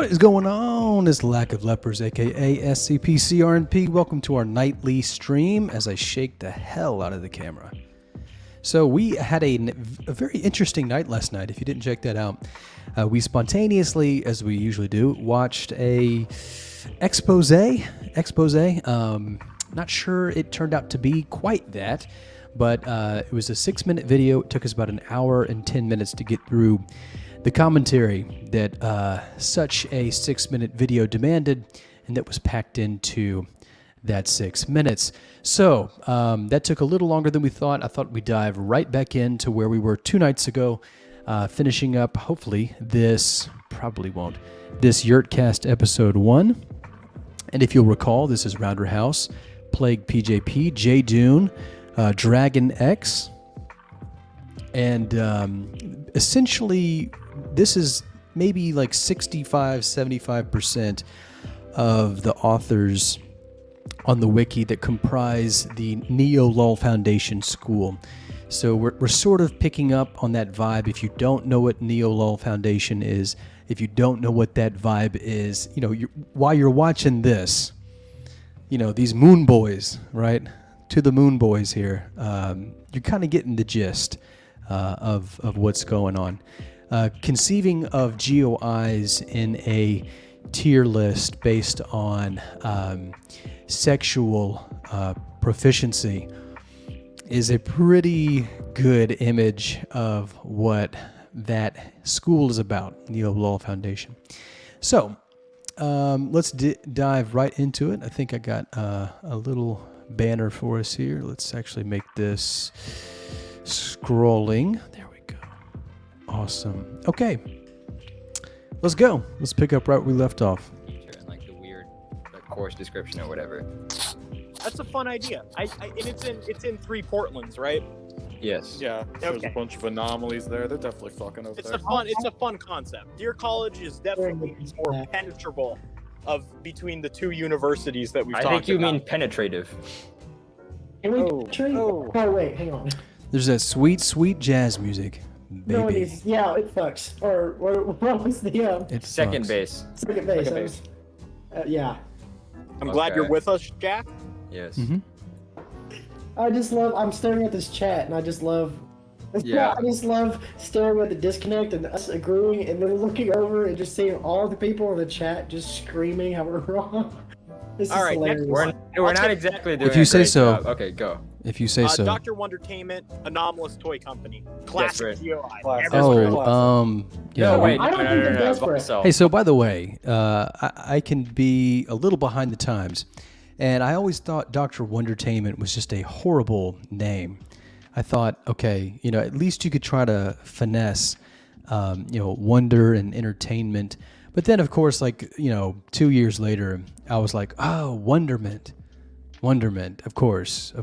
What is going on? It's Lack of Lepers, aka SCPCRNP. Welcome to our nightly stream as I shake the hell out of the camera. So we had a very interesting night last night. If you didn't check that out, we spontaneously, as we usually do, watched a expose. Not sure it turned out to be quite that, but it was a 6-minute video. It took us about an hour and 10 minutes to get through the commentary that such a 6-minute video demanded, and that was packed into that 6 minutes. So that took a little longer than we thought. I thought we'd dive right back into where we were 2 nights ago, finishing up, hopefully, this YurtKast episode 1. And if you'll recall, this is Rounderhouse, PlaguePJP, Dune, JakdragonX, and essentially this is maybe like 65-75% of the authors on the wiki that comprise the Neo-Lol Foundation school. So we're sort of picking up on that vibe. If you don't know what Neo-Lol Foundation is, if you don't know what that vibe is, while you're watching this, these moon boys, right? To the moon boys here, you're kind of getting the gist of what's going on. Conceiving of GOIs in a tier list based on sexual proficiency is a pretty good image of what that school is about, Neo-Lol Foundation. So let's dive right into it. I think I got a little banner for us here. Let's actually make this scrolling. There we go. Awesome. Okay. Let's go. Let's pick up right where we left off. And like the weird course description or whatever. That's a fun idea. And it's in 3 Portlands, right? Yes. Yeah, there's a bunch of anomalies there. They're definitely fucking over there. It's a fun concept. Deer College is definitely more penetrable between the 2 universities that we've talked about. I think you mean penetrative. Can we Oh, wait, hang on. There's that sweet, sweet jazz music. Baby. No, it is. Yeah, it fucks. Or what was the It second fucks. base. second base? Yeah. I'm glad you're with us, Jack. Yes. Mm-hmm. I'm staring at this chat, and I just love. Yeah. I just love staring at the disconnect and us agreeing, and then looking over and just seeing all the people in the chat just screaming how we're wrong. This All is right, hilarious. We're not exactly doing If you a say great so. job. Okay, go. If you say so. Dr. Wondertainment, Anomalous Toy Company, classic GOI. Classic. Yeah. No, wait. I don't think they're desperate. So, Hey, so by the way, I can be a little behind the times, and I always thought Dr. Wondertainment was just a horrible name. I thought, okay, at least you could try to finesse, wonder and entertainment. But then, of course, 2 years later, I was like, oh, wonderment, of course.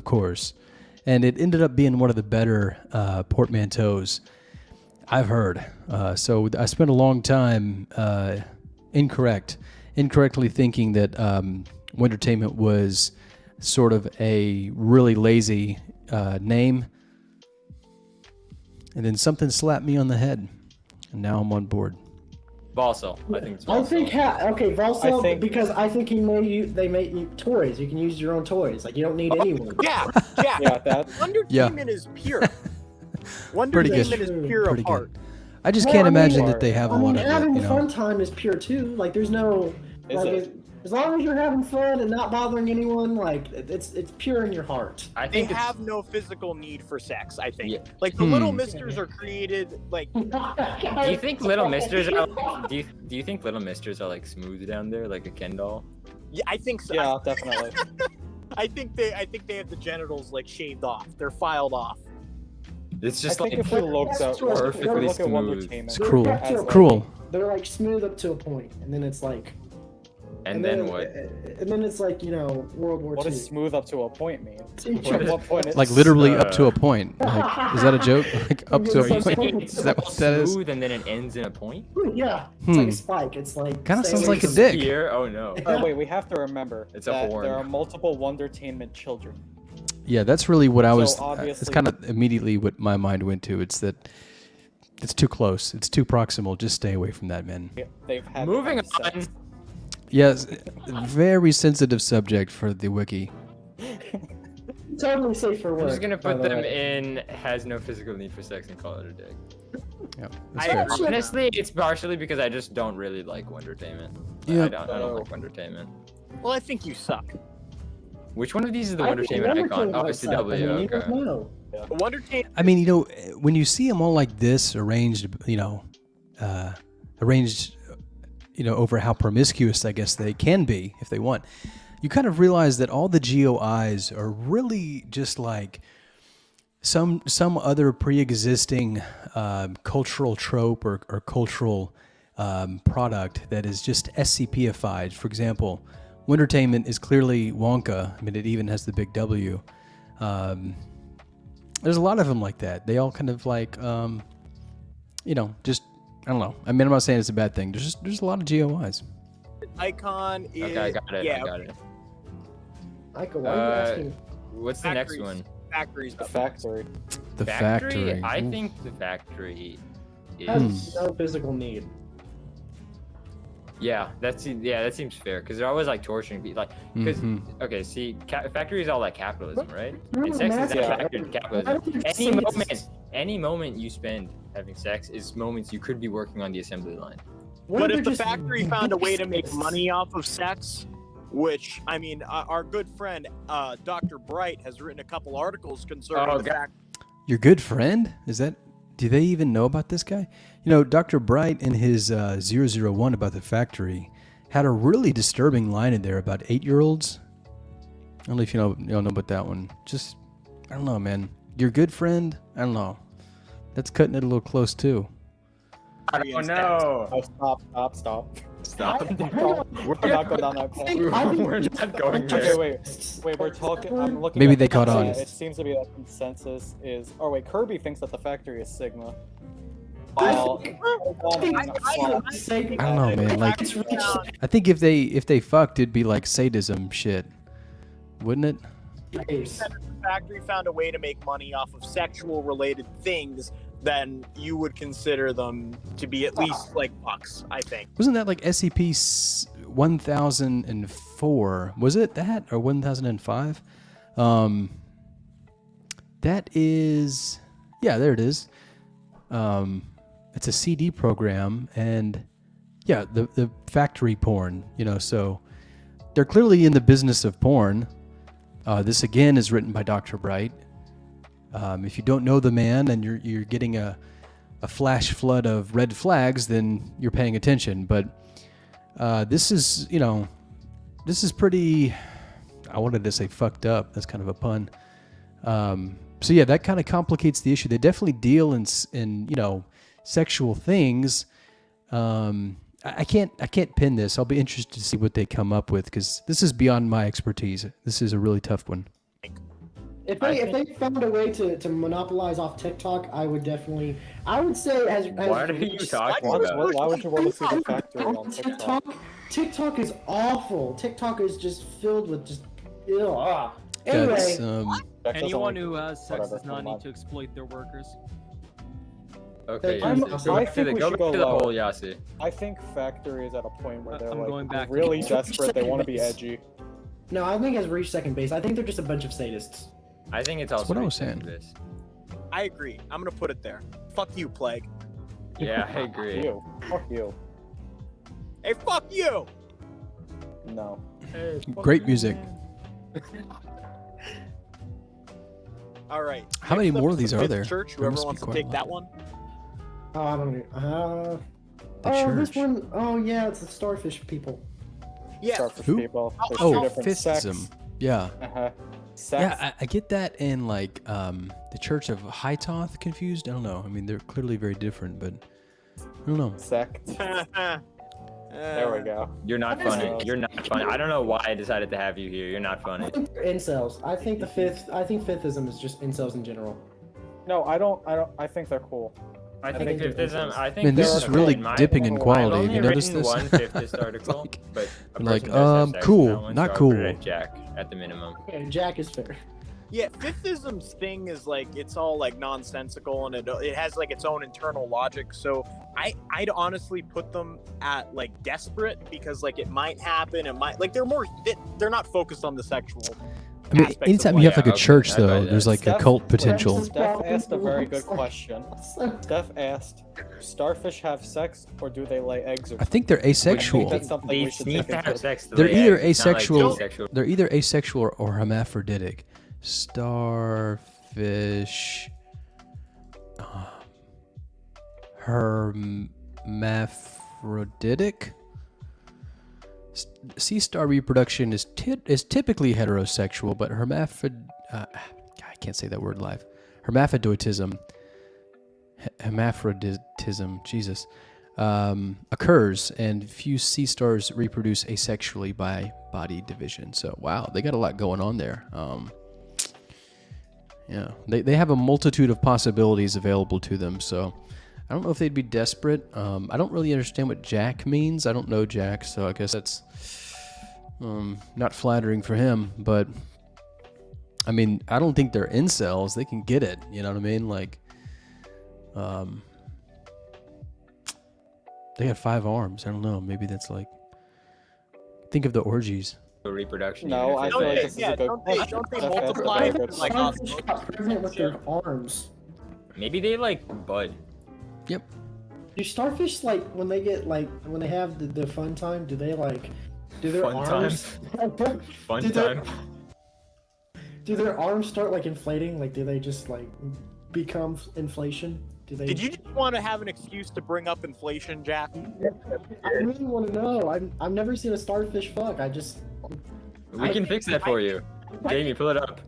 And it ended up being one of the better portmanteaus I've heard. So I spent a long time incorrectly thinking that Wondertainment was sort of a really lazy name. And then something slapped me on the head, and now I'm on board. Volcel. I think it's Volcel. Volcel, because I think they made you toys. You can use your own toys. Like, you don't need anyone. Yeah. Wondertainment is pure. Wondertainment is pure of heart. I just can't imagine that they have a lot of having it, fun time is pure too. Like, there's no. As long as you're having fun and not bothering anyone, it's pure in your heart. I They think have no physical need for sex, I think. Yeah. Like, the Little Misters are created, like... Do you think Little Misters are? Do you think Little Misters are smooth down there, like a Ken doll? Yeah, I think so. Yeah, definitely. I think they have the genitals, shaved off. They're filed off. It's just I think if we looked at perfectly look at smooth. Wondertainment, It's cruel. as Cruel. They're smooth up to a point, and then it's And then what? And then it's World War what II. does smooth up to a point mean? What At what point? Literally up to a point. Is that a joke? Up to a It's point? Is that what that is? Smooth and then it ends in a point? Yeah, it's like a spike. It's Kind of sounds like a Spear? dick. Oh no. Oh wait, we have to remember It's a that horn. there are multiple Wondertainment children. Yeah, that's really what I was. So It's obviously- kind of immediately what my mind went to. It's that, It's too close. It's too proximal. Just stay away from that, man. They've had Moving sex. on. Yes, very sensitive subject for the wiki. Totally safe for I'm work. just gonna by put the them way. in has no physical need for sex and call it a day. Yeah, I that's fair. agree. Honestly, it's partially because I just don't really like Wondertainment. Yeah. I don't like Wondertainment. Well, I think you suck. Which one of these is the I think Wondertainment icon? Wondertainment Oh, might it's the suck. W. I mean, you don't Okay. know. Wondertainment. I mean, when you see them all like this, arranged, arranged, over how promiscuous I guess they can be if they want, you kind of realize that all the GOIs are really just like some other pre-existing cultural trope or cultural product that is just SCP-ified. For example, Wondertainment is clearly Wonka. I mean, it even has the big W. There's a lot of them like that. They all kind of like, just, I don't know. I mean, I'm not saying it's a bad thing. There's a lot of GOIs. Icon is. Okay, I got it. Yeah, I got it. Michael, why are you asking? What's the next Factories. one? Factories. The factory. The factory. I think the factory Has is. no physical need. Yeah, that seems fair because they're always like torturing people. Like, because okay, see, factory is all like capitalism, right? And sex is a factor in capitalism. Any moment you spend having sex is moments you could be working on the assembly line. But if the factory found a way to make money off of sex, which, I mean, our good friend Dr. Bright has written a couple articles concerning the fact. Your good friend? Do they even know about this guy? Dr. Bright in his 001 about the factory had a really disturbing line in there about 8-year-olds. I don't know if you know about that one. Just, I don't know, man. Your good friend? I don't know. That's cutting it a little close, too. Oh no! Oh, stop. We're not going down that path. We're not going there. Okay, wait, we're talking. I'm looking. Maybe at they the caught on. It seems to be that consensus is. Oh wait, Kirby thinks that the factory is Sigma. I While- I don't know, man. Like, I think if they fucked, it'd be like sadism shit, wouldn't it? If the factory found a way to make money off of sexual related things, then you would consider them to be at least like bucks, I think. Wasn't that like SCP 1004? Was it that or 1005? That is, yeah, there it is. It's a CD program, and yeah, the factory porn. So they're clearly in the business of porn. This again is written by Dr. Bright. If you don't know the man and you're getting a flash flood of red flags, then you're paying attention. But this is pretty. I wanted to say fucked up. That's kind of a pun. So yeah, that kind of complicates the issue. They definitely deal in sexual things. I can't pin this. I'll be interested to see what they come up with because this is beyond my expertise. This is a really tough one. If they found a way to monopolize off TikTok, I would say as What are you talking Why about? would you want to see the factory on TikTok? TikTok is awful. TikTok is just filled with just ew. That's, Anyway, Anyone who has sex whatever, does not never need mind. to exploit their workers. Okay, I go think back to we should go the lower. whole Yasi. I think factory is at a point where they're I'm going back. really desperate. They want to be edgy. no, I think it has reached second base. I think they're just a bunch of sadists. I think it's That's also what I was reaching saying. this. I agree. I'm gonna put it there. Fuck you, Plague. Yeah, I agree. Fuck you. Hey, fuck you! No. Great music. All right. How many next up more is of these the are Fifth there? Church. There Whoever must be wants to quite a take lot. that one. Oh, I don't. The This church. one, oh yeah, it's the starfish people. Yeah. Starfish Who? people. There's Oh, two different sects. Fistism. Yeah. Sex. Yeah, I get that in like the Church of Hightoth confused. I don't know. I mean, they're clearly very different, but I don't know. Sect. There we go. You're not funny. You're not funny. I don't know why I decided to have you here. You're not I funny. think they're incels. I think fifithism is just incels in general. No, I don't. I think they're cool. I think think they're fiftism. I think Man, this they're is really okay. dipping in quality. I've Have you only noticed written this? one fiftist article, Like- but a like, person does have sex cool, in that one, not so I'll cool. put it at Jack at the minimum. Okay, Jack is fair. Yeah, Fifithism's thing is like it's all like nonsensical and it has like its own internal logic. So I'd honestly put them at like desperate because like it might happen. It might like they're not focused on the sexual. I mean, aspects of anytime life. you have like a okay, church, I buy though, that. there's like a Steph- cult potential. Steph asked a very good question. Steph asked, starfish have sex or do they lay eggs? Or I think they're I think asexual. that's something They we should need take to have into sex. To They're lay either eggs. It's not like asexual. asexual. They're either asexual or hermaphroditic. Starfish. Hermaphroditic. Sea star reproduction is typically heterosexual, but I can't say that word live. Hermaphroditism. Jesus, occurs, and few sea stars reproduce asexually by body division. So, wow, they got a lot going on there. Yeah, they have a multitude of possibilities available to them. So, I don't know if they'd be desperate. I don't really understand what Jack means. I don't know Jack, so I guess that's not flattering for him. But, I mean, I don't think they're incels. They can get it. You know what I mean? Like, they had 5 arms. I don't know. Maybe that's like. Think of the orgies. Reproduction. No, I even feel if like it's this is yeah, a good don't they question. Steph asked a multiply very it good like question. Starfish got pregnant with their arms. Maybe they like bud. Yep. Do starfish like when they get like when they have the fun time? Do they like do their Fun arms? Fun Do they- time. Do their arms start like inflating? Like do they just like become inflation? Do they? Did you just want to have an excuse to bring up inflation, Jack? I really want to know. I've never seen a starfish fuck. We can fix that for you. Jamie, pull it up.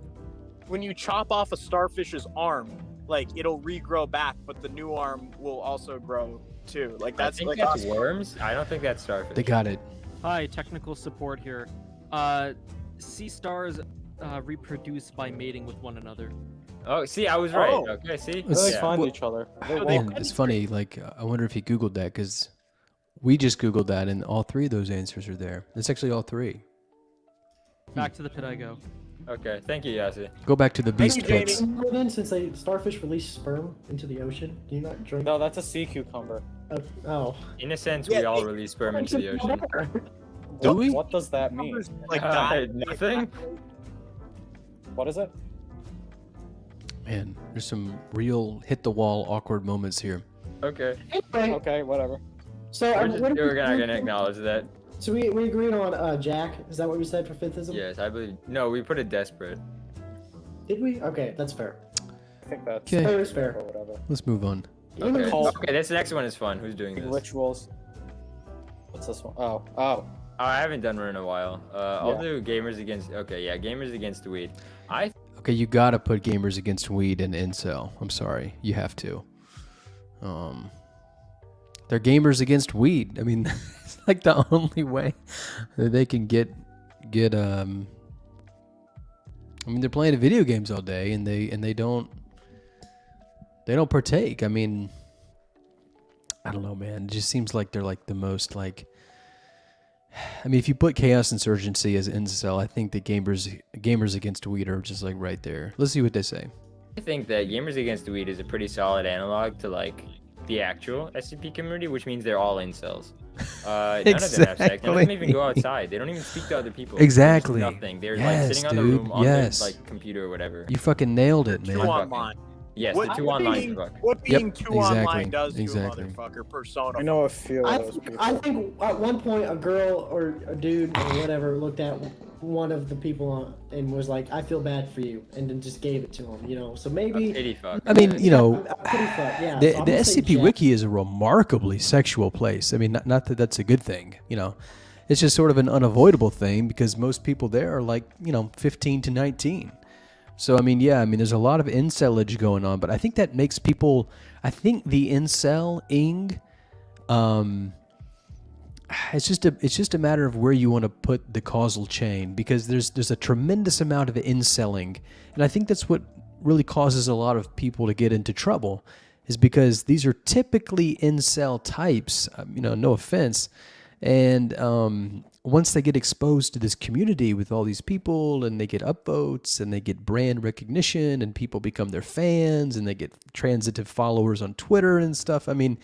When you chop off a starfish's arm, like it'll regrow back, but the new arm will also grow too. Like I that's think like that's worms. I don't think that's starfish. They got it. Hi, technical support here. Sea stars reproduce by mating with one another. Oh, see, I was right. Oh. Okay, see. Let's- They Yeah. find Well- each other. How do Man, it's funny. Like, I wonder if he Googled that because we just Googled that, and all 3 of those answers are there. It's actually all 3. Back to the pit I go. Okay, thank you, Yassi. Go back to the Thank beast you, Jamie. pits. Then since starfish release sperm into the ocean, do you not drink? No, that's a sea cucumber. Oh. In a sense, Yeah, we all they- release sperm into the ocean. Do we? What does that mean? like that. Nothing. What is it? Man, there's some real hit the wall awkward moments here. Okay. Anyway, Okay, whatever. so We're not gonna acknowledge that. So we agreed on Jack. Is that what we said for Fifithism? Yes, I believe. No, we put it desperate. Did we? Okay, that's fair. I think that's Okay. Fair is fair. or whatever. Let's move on. Okay. Call- Okay, this next one is fun. Who's doing this? Rituals. What's this one? Oh. Oh, I haven't done one in a while. I'll Yeah. do gamers against. Okay, yeah, gamers against weed. Okay, you gotta put gamers against weed and incel. I'm sorry, you have to. They're gamers against weed. I mean, it's like the only way that they can get. I mean, they're playing video games all day, and they don't partake. I mean, I don't know, man. It just seems like they're like the most like. I mean, if you put Chaos Insurgency as incel, I think that gamers against weed are just like right there. Let's see what they say. I think that gamers against weed is a pretty solid analog to like the actual SCP community, which means they're all incels. None of them have sex. None of them even go outside. They don't even speak to other people. Exactly. There's nothing. They're Yes, like sitting on the dude. room on Yes. their like computer or whatever. You fucking nailed it, Two man. online. Yes, What the two being- online fuck. What being two exactly, online does exactly. to a motherfucker persona. I know a few I of those people. think at one point a girl or a dude or whatever looked at one of the people and was like, "I feel bad for you," and then just gave it to him. You know, so A maybe. pity fuck. I mean, you know, I'm pretty fucked, yeah. the So I'm the gonna say SCP Jack. Wiki is a remarkably sexual place. I mean, not that that's a good thing, you know. It's just sort of an unavoidable thing because most people there are like, 15 to 19. So, I mean, yeah, there's a lot of incelage going on, but I think that makes people, I think the incel-ing, it's just a matter of where you want to put the causal chain because there's a tremendous amount of incelling, and I think that's what really causes a lot of people to get into trouble is because these are typically incel types, no offense, and once they get exposed to this community with all these people and they get upvotes and they get brand recognition and people become their fans and they get transitive followers on Twitter and stuff. I mean,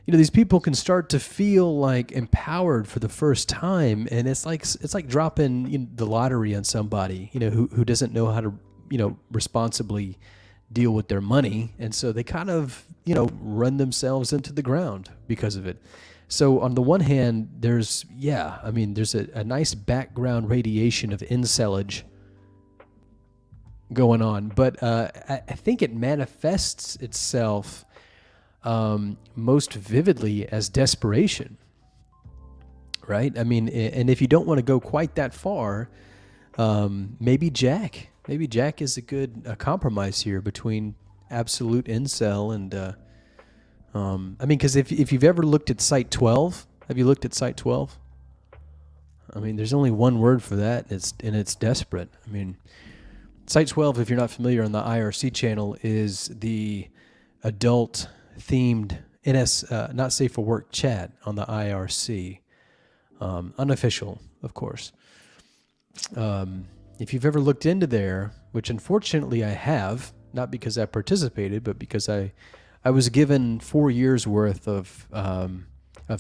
these people can start to feel like empowered for the first time, and it's like dropping the lottery on somebody, who doesn't know how to, responsibly deal with their money, and so they kind of, run themselves into the ground because of it. So on the one hand, there's a nice background radiation of incelage going on, but I think it manifests itself most vividly as desperation, right? I mean, and if you don't want to go quite that far, maybe Jack is a good compromise here between absolute incel and, I mean, because if you've ever looked at Site 12, have you looked at Site 12? I mean, there's only one word for that, and it's desperate. I mean, Site 12, if you're not familiar on the IRC channel, is the adult themed not safe for work chat on the IRC, unofficial, of course. If you've ever looked into there, which unfortunately I have, not because I participated, but because I was given 4 years worth of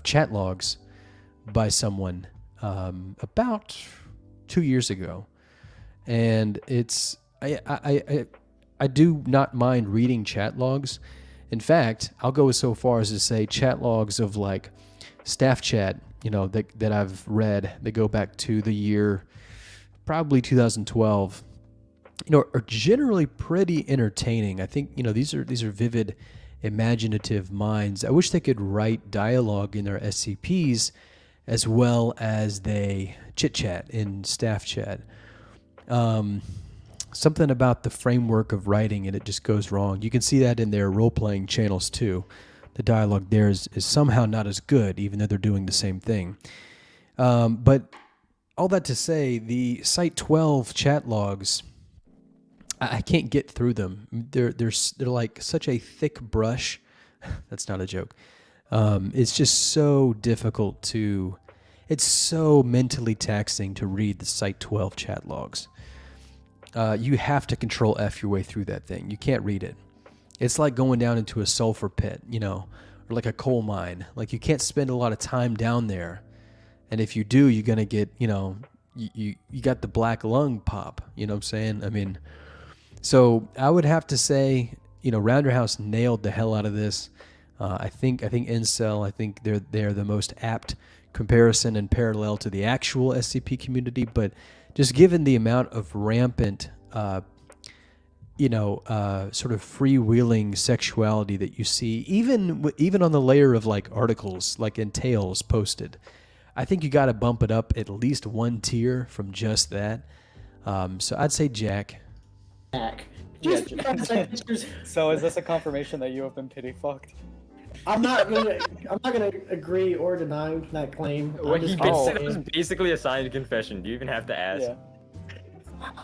chat logs by someone about 2 years ago, and it's I do not mind reading chat logs. In fact, I'll go so far as to say chat logs of like staff chat, that I've read that go back to the year probably 2012, are generally pretty entertaining. I think, these are vivid, imaginative minds. I wish they could write dialogue in their SCPs as well as they chit chat in staff chat. Something about the framework of writing and it just goes wrong. You can see that in their role-playing channels too. The dialogue there is somehow not as good, even though they're doing the same thing. But all that to say, the Site 12 chat logs, I can't get through them. They're like such a thick brush. That's not a joke. It's just so difficult to... It's so mentally taxing to read the Site 12 chat logs. You have to control F your way through that thing. You can't read it. It's like going down into a sulfur pit, or like a coal mine. Like you can't spend a lot of time down there. And if you do, you're going to get, you got the black lung pop. You know what I'm saying? I mean, so I would have to say, Rounderhouse nailed the hell out of this. I think Incel, I think they're the most apt comparison and parallel to the actual SCP community, but just given the amount of rampant, sort of freewheeling sexuality that you see, even on the layer of like articles, like in Tales posted, I think you got to bump it up at least one tier from just that. So I'd say Jack. Just because So is this a confirmation that you have been pity fucked? I'm not gonna agree or deny that claim. That was basically a signed confession. Do you even have to ask? Yeah.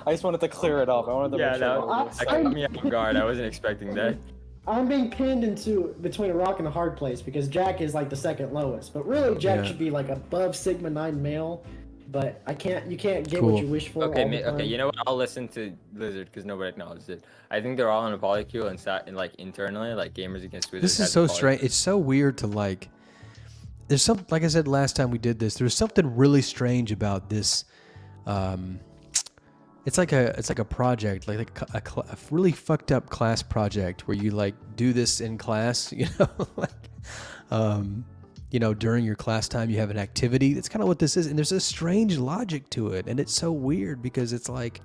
I just wanted to clear it up. I wanted to make sure. That caught me off guard. I wasn't expecting that. I'm being pinned between a rock and a hard place because Jack is like the second lowest, but really Jack should be like above Sigma 9 male. But you can't get what you wish for. Okay, you know what? I'll listen to Lizard because nobody acknowledged it. I think they're all in a polycule and like internally, like Gamers Against Wizards. This is so strange. It's so weird to like. There's some, like I said last time we did this. There's something really strange about this. It's like a project, like a really fucked up class project where you like do this in class, during your class time, you have an activity. That's kind of what this is. And there's a strange logic to it. And it's so weird because it's like,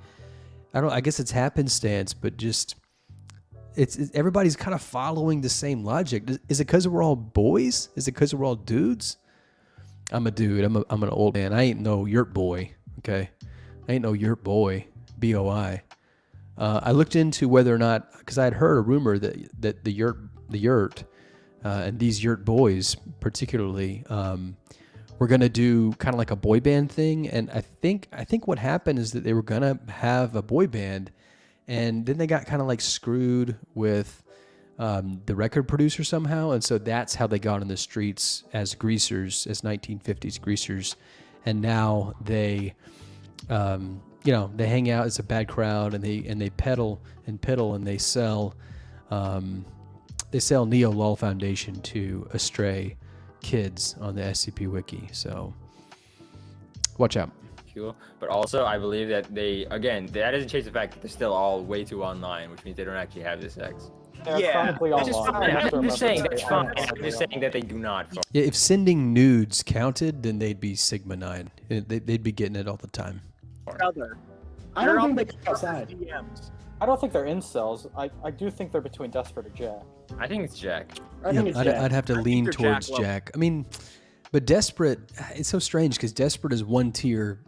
I guess it's happenstance, but just, it's everybody's kind of following the same logic. Is it because we're all boys? Is it because we're all dudes? I'm a dude. I'm an old man. I ain't no Yurt Bois. Okay. I ain't no Yurt Bois. BOI. I looked into whether or not, because I had heard a rumor that the Yurt, and these Yurt Bois particularly, were gonna do kind of like a boy band thing, and I think what happened is that they were gonna have a boy band, and then they got kind of like screwed with the record producer somehow, and so that's how they got on the streets as greasers, as 1950s greasers, and now they, they hang out. It's a bad crowd, and they peddle and they sell, Neo Lol Foundation to astray kids on the SCP Wiki. So watch out. Cool. But also, I believe that that doesn't change the fact that they're still all way too online, which means they don't actually have the sex. They're chronically which is online. fine. I'm just saying that's fine. I'm Chronically just saying that they do not. Yeah, if sending nudes counted, then they'd be Sigma 9. They'd be getting it all the time. Other. I They're don't think all they come outside. DMs. I don't think they're incels. I do think they're between Desperate and Jack. I think it's Jack. I think it's I'd have to lean they're towards Jack level. Jack. I mean, but Desperate, it's so strange because Desperate is one tier,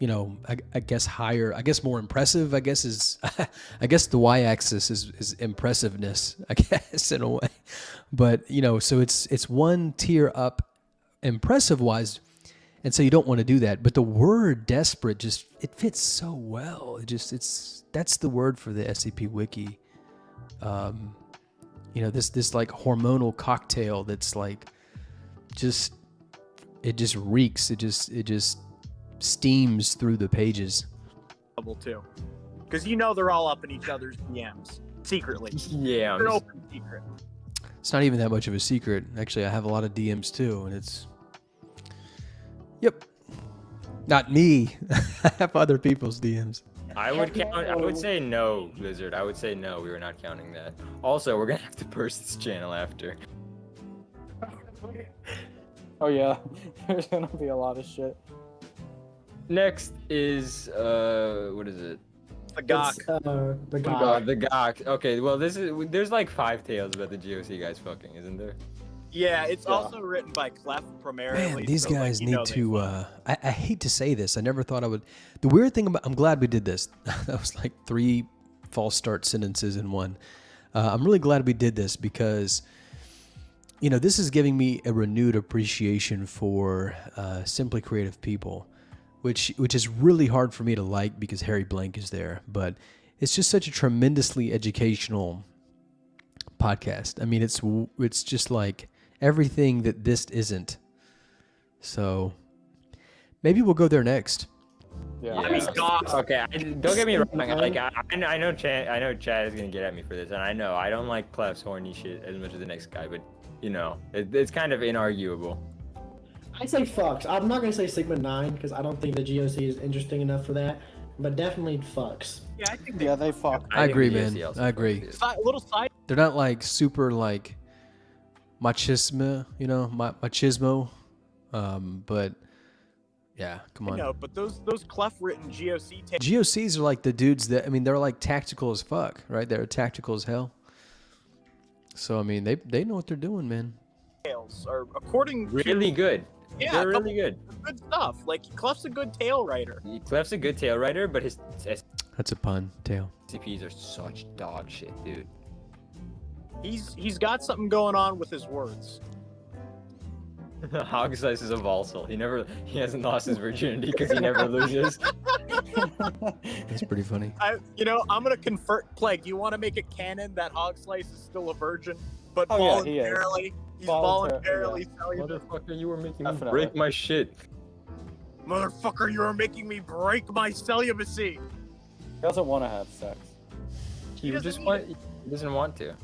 I guess higher, I guess more impressive, I guess the y-axis is impressiveness, I guess, in a way. But, so it's one tier up impressive-wise, and so you don't want to do that. But the word desperate it fits so well. That's the word for the SCP Wiki. This like hormonal cocktail that's like it just reeks. It just steams through the pages. Level 2. Because they're all up in each other's DMs secretly. Yeah. They're open secret. It's not even that much of a secret. Actually, I have a lot of DMs too, and it's... Yep. Not me. I have other people's DMs. I would say no, Lizard. I would say no. We were not counting that. Also, we're gonna have to burst this channel after. Oh yeah, there's gonna be a lot of shit. Next is what is it? The Gok. It's, the Oh guy. God, the Gok. Okay, well there's like 5 tales about the GOC guys fucking, isn't there? Yeah, it's also written by Clef primarily. Man, these so, guys they need to. fuck. I hate to say this. I never thought I would. The weird thing I'm glad we did this. That was like 3 false start sentences in one. I'm really glad we did this because, this is giving me a renewed appreciation for simply creative people, which is really hard for me to like because Harry Blank is there. But it's just such a tremendously educational podcast. I mean, it's just like everything that this isn't. So maybe we'll go there next. Yeah. I mean, Gok. Okay, don't get me wrong. I know Chad is gonna get at me for this, and I know I don't like Clef's horny shit as much as the next guy, but it's kind of inarguable. I say fucks. I'm not gonna say Sigma 9 because I don't think the GOC is interesting enough for that, but definitely fucks. Yeah, I think Yeah, they fuck. I think agree, the man. GOC also I agree. fucks. A little side. They're not like super like machismo, machismo. But yeah, come on. No, but those Clef written GOC GOCs are like the dudes that they're like tactical as fuck, right? They're tactical as hell. So they know what they're doing, man. tales are according Really good. Yeah, They're a really good. good stuff. Like Clef's a good tale writer. Clef's a good tale writer, but his That's a pun, tail. SCPs are such dog shit, dude. He's got something going on with his words. Hog Slice is a Volsel. He hasn't lost his virginity because he never loses. That's pretty funny. I'm gonna convert Plague. Do you want to make it canon that Hog Slice is still a virgin, but Oh, yeah, he is. he's Voluntarily, voluntarily celibate? Motherfucker, you were making me Definitely. break my shit. Motherfucker, you are making me break my celibacy. He doesn't want to have sex. He doesn't doesn't want to.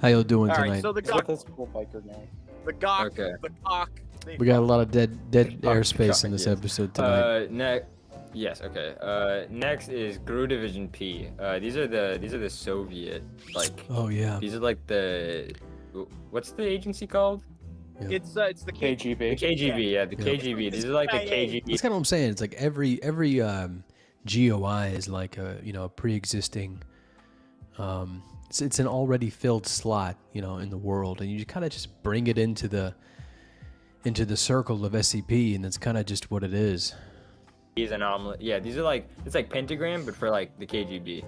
How y'all doing All tonight? right, so the He's with Gok, his cool biker gang. the Gok, Okay. the Cock. We got a lot of dead airspace in this yes. episode tonight. Yes, okay. Next is GRU Division P. These are the Soviet, like, Oh yeah. these are like the, what's the agency called? It's the The KGB. KGB, yeah, the Yeah. KGB. These are like the KGB. That's kind of what I'm saying. It's like every GOI is like a pre-existing. It's an already filled slot, in the world, and you kind of just bring it into the circle of SCP, and that's kind of just what it is. These anomaly. Yeah, these are like, it's like Pentagram, but for like the KGB.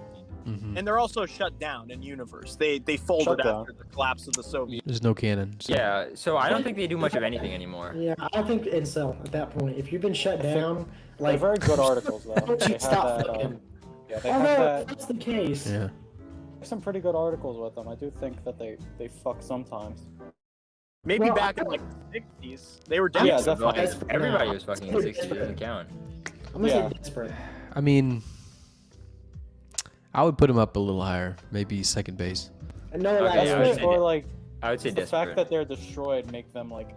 Mhm. and they're also shut down in universe. They folded Shut down. after the collapse of the Soviet. There's no canon. So. Yeah, so I don't think they do much of anything anymore. Yeah, I think incel at that point. If you've been shut think down, They're like very good articles though. Don't They you have stop that. fucking. Yeah, they have although that. if that's the case. Yeah. There's some pretty good articles with them. I do think that they fuck sometimes. Maybe Well, back in like the 60s, they were Yeah, definitely. definitely. Everybody was fucking in the 60s. It doesn't count. I'm gonna Yeah. say desperate. I mean, I would put him up a little higher, maybe second base. And no, Okay, that's yeah, I would Desperate, say or that. like I would say the desperate. fact that they're destroyed make them like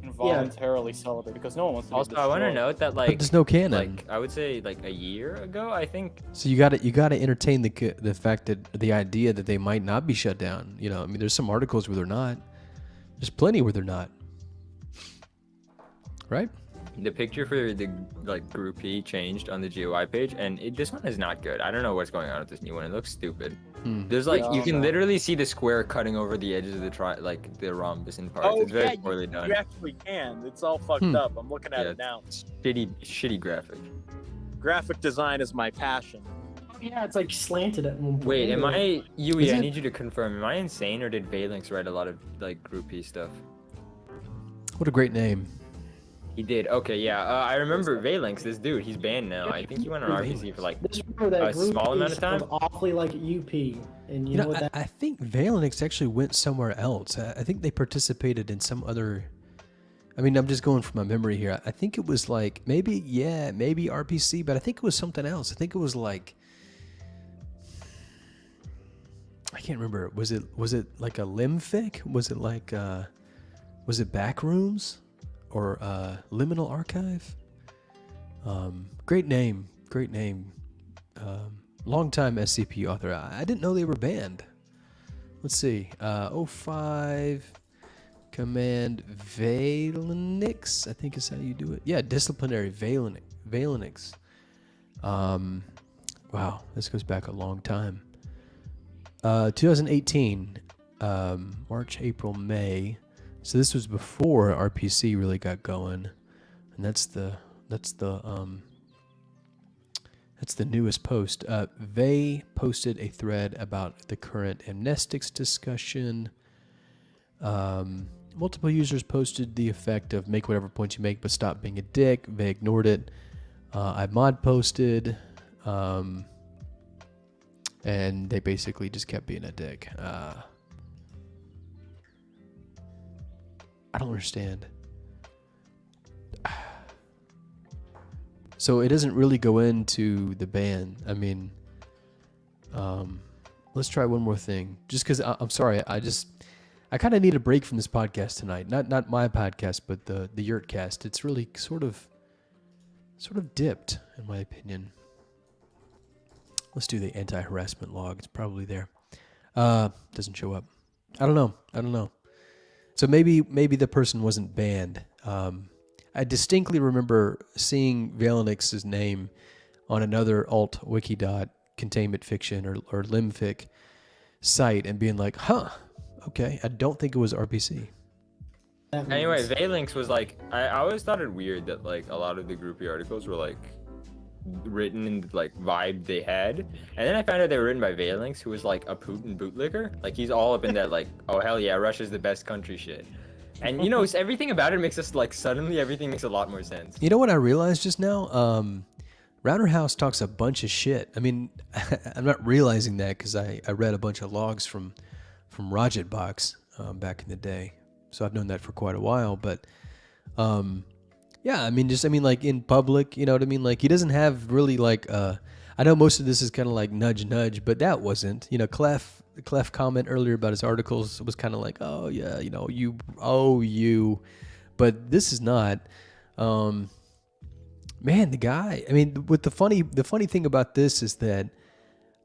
involuntarily celebrate because no one wants to Also, be I want to destroyed. note that But like there's no canon. like I would say like a year ago, I think. So you got to entertain the fact that the idea that they might not be shut down. You know, I mean, there's some articles where they're not. There's plenty where they're not. Right? The picture for the like group P changed on the GUI page, and this one is not good. I don't know what's going on with this new one. It looks stupid. There's like Yeah, you I can don't know. literally see the square cutting over the edges of the like the rhombus in parts. Oh It's very yeah, poorly done. you actually can. It's all fucked up. I'm looking at Yeah, it now. Shitty graphic. Graphic design is my passion. yeah, it's like slanted at one point. Wait, am I Yui? Is I it- need you to confirm. Am I insane, or did Valynx write a lot of like group P stuff? What a great name. He did. Okay, yeah. I remember Valynx. This dude, he's banned now. I think he went on RPC for like. Just remember that a group small amount is of time? awfully like UP, and You know know, what that. I think Valynx actually went somewhere else. I think they participated in some other. I mean, I'm just going from my memory here. I think it was like maybe RPC, but I think it was something else. I think it was like. I can't remember. Was it like a limfic? Was it like was it Backrooms or Liminal Archive? Great name. Longtime SCP author. I didn't know they were banned. Let's see. 05 Command Valynx, I think is how you do it. Yeah, disciplinary Valynx. Wow, this goes back a long time. 2018, March, April, May. So this was before RPC really got going, and that's the newest post. They posted a thread about the current amnestics discussion. Multiple users posted the effect of make whatever point you make, but stop being a dick. They ignored it. I mod posted, and they basically just kept being a dick. I don't understand. So it doesn't really go into the ban. I mean, let's try one more thing. Just because I'm sorry, I kind of need a break from this podcast tonight. Not my podcast, but the YurtKast. It's really sort of dipped, in my opinion. Let's do the anti-harassment log. It's probably there. Doesn't show up. I don't know. So maybe the person wasn't banned. I distinctly remember seeing Valynx's name on another alt wiki containment fiction or limfic site and being like, huh, okay. I don't think it was RPC. that Anyway, means. Valynx was like, I always thought it weird that like a lot of the groupie articles were like written in the like vibe they had, and then I found out they were written by Valynx, who was like a Putin bootlicker. Like he's all up in that like, oh hell yeah, Russia's the best country shit. And you know, everything about it makes us like suddenly everything makes a lot more sense. You know what I realized just now? Rounderhouse talks a bunch of shit. I mean, I'm not realizing that because I read a bunch of logs from Rajitbox back in the day, so I've known that for quite a while. But yeah, I mean, like in public, you know what I mean? Like he doesn't have really like I know most of this is kind of like nudge, but that wasn't. You know, Clef comment earlier about his articles was kind of like, oh yeah, you know, you, but this is not. Man, the guy. I mean, with the funny thing about this is that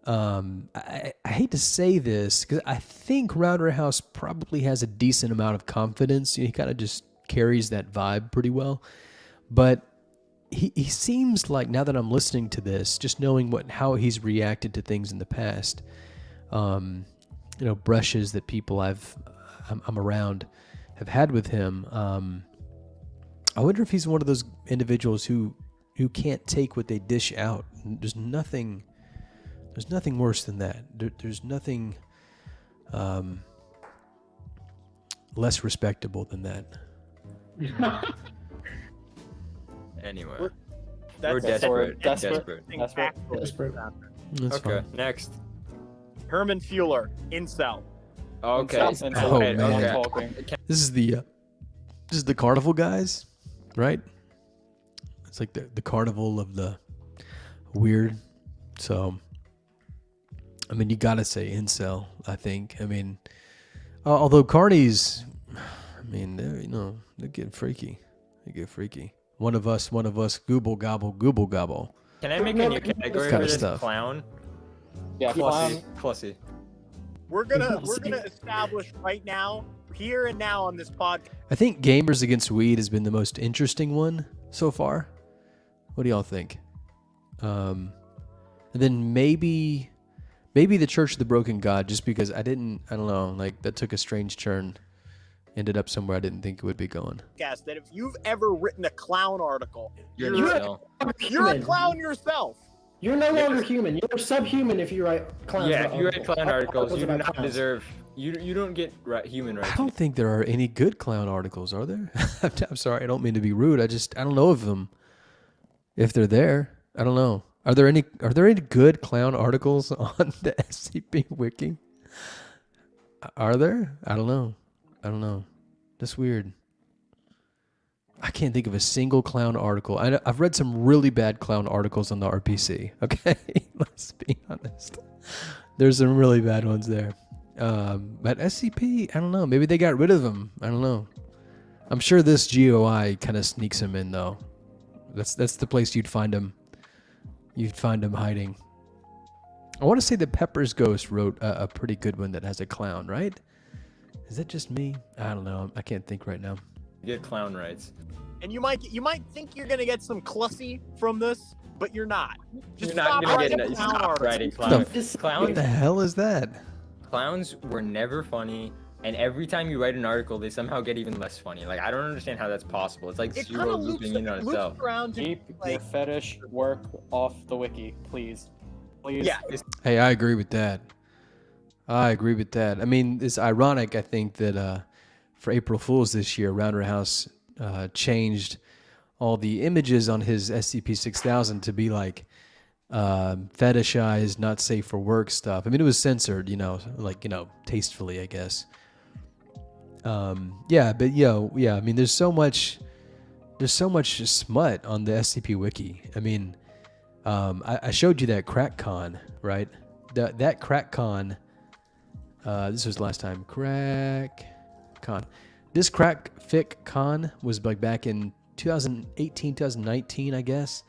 I hate to say this because I think Rounderhouse probably has a decent amount of confidence. You know, he kind of just carries that vibe pretty well, but he seems like, now that I'm listening to this, just knowing how he's reacted to things in the past, you know, brushes that people I'm around have had with him. I wonder if he's one of those individuals who can't take what they dish out. There's nothing worse than that. There's nothing less respectable than that. Anyway, We're we're desperate. desperate. Desperate. That's Okay, fine. next. Herman Fueller, incel. Okay. And Oh, okay, man. okay. talking. This is the carnival guys, right? It's like the carnival of the weird. So, I mean, you gotta say incel. I think. I mean, although carnies, I mean, they're getting freaky. They get freaky. One of us, gooble gobble, gooble gobble. Can I make a new category Kind for of this? stuff. Clown. Yeah, Clussy. Clussy. We're gonna establish right now, here and now on this podcast. I think Gamers Against Weed has been the most interesting one so far. What do y'all think? And then maybe the Church of the Broken God, just because I don't know, like that took a strange turn, ended up somewhere I didn't think it would be going. That if you've ever written a clown article, You're you're a clown yourself. You're no longer human. You're subhuman if you write clown. Yeah, if you write clown articles, you do about not clowns. deserve. You don't get human rights. I don't think there are any good clown articles, are there? I'm sorry, I don't mean to be rude. I don't know of them. If they're there, I don't know. Are there any good clown articles on the SCP Wiki? Are there? I don't know. That's weird. I can't think of a single clown article. I've read some really bad clown articles on the RPC. Okay, let's be honest. There's some really bad ones there. But SCP, I don't know. Maybe they got rid of them. I don't know. I'm sure this GOI kind of sneaks them in though. That's the place you'd find them. You'd find them hiding. I want to say that Pepper's Ghost wrote a pretty good one that has a clown, right? Is that just me? I don't know. I can't think right now. You get clown rights. And you might think you're gonna get some clussy from this, but you're not. Just You're not stop gonna writing get clown stop articles. writing clown. Clown. What the hell is that? Clowns were never funny, and every time you write an article, they somehow get even less funny. Like I don't understand how that's possible. It's like It zero kind of looping in on itself. loops around to Keep your like fetish work off the wiki, please. Please. yeah. Hey, I agree with that. I mean, it's ironic, I think, that for April Fool's this year, Rounderhouse changed all the images on his SCP-6000 to be like fetishized, not safe for work stuff. I mean, it was censored, tastefully, I guess. Yeah, but I mean, there's so much smut on the SCP Wiki. I mean, I showed you that crack con, right? That crack con. This was last time. Crack con. This crack fic con was like back in 2018, 2019, I guess.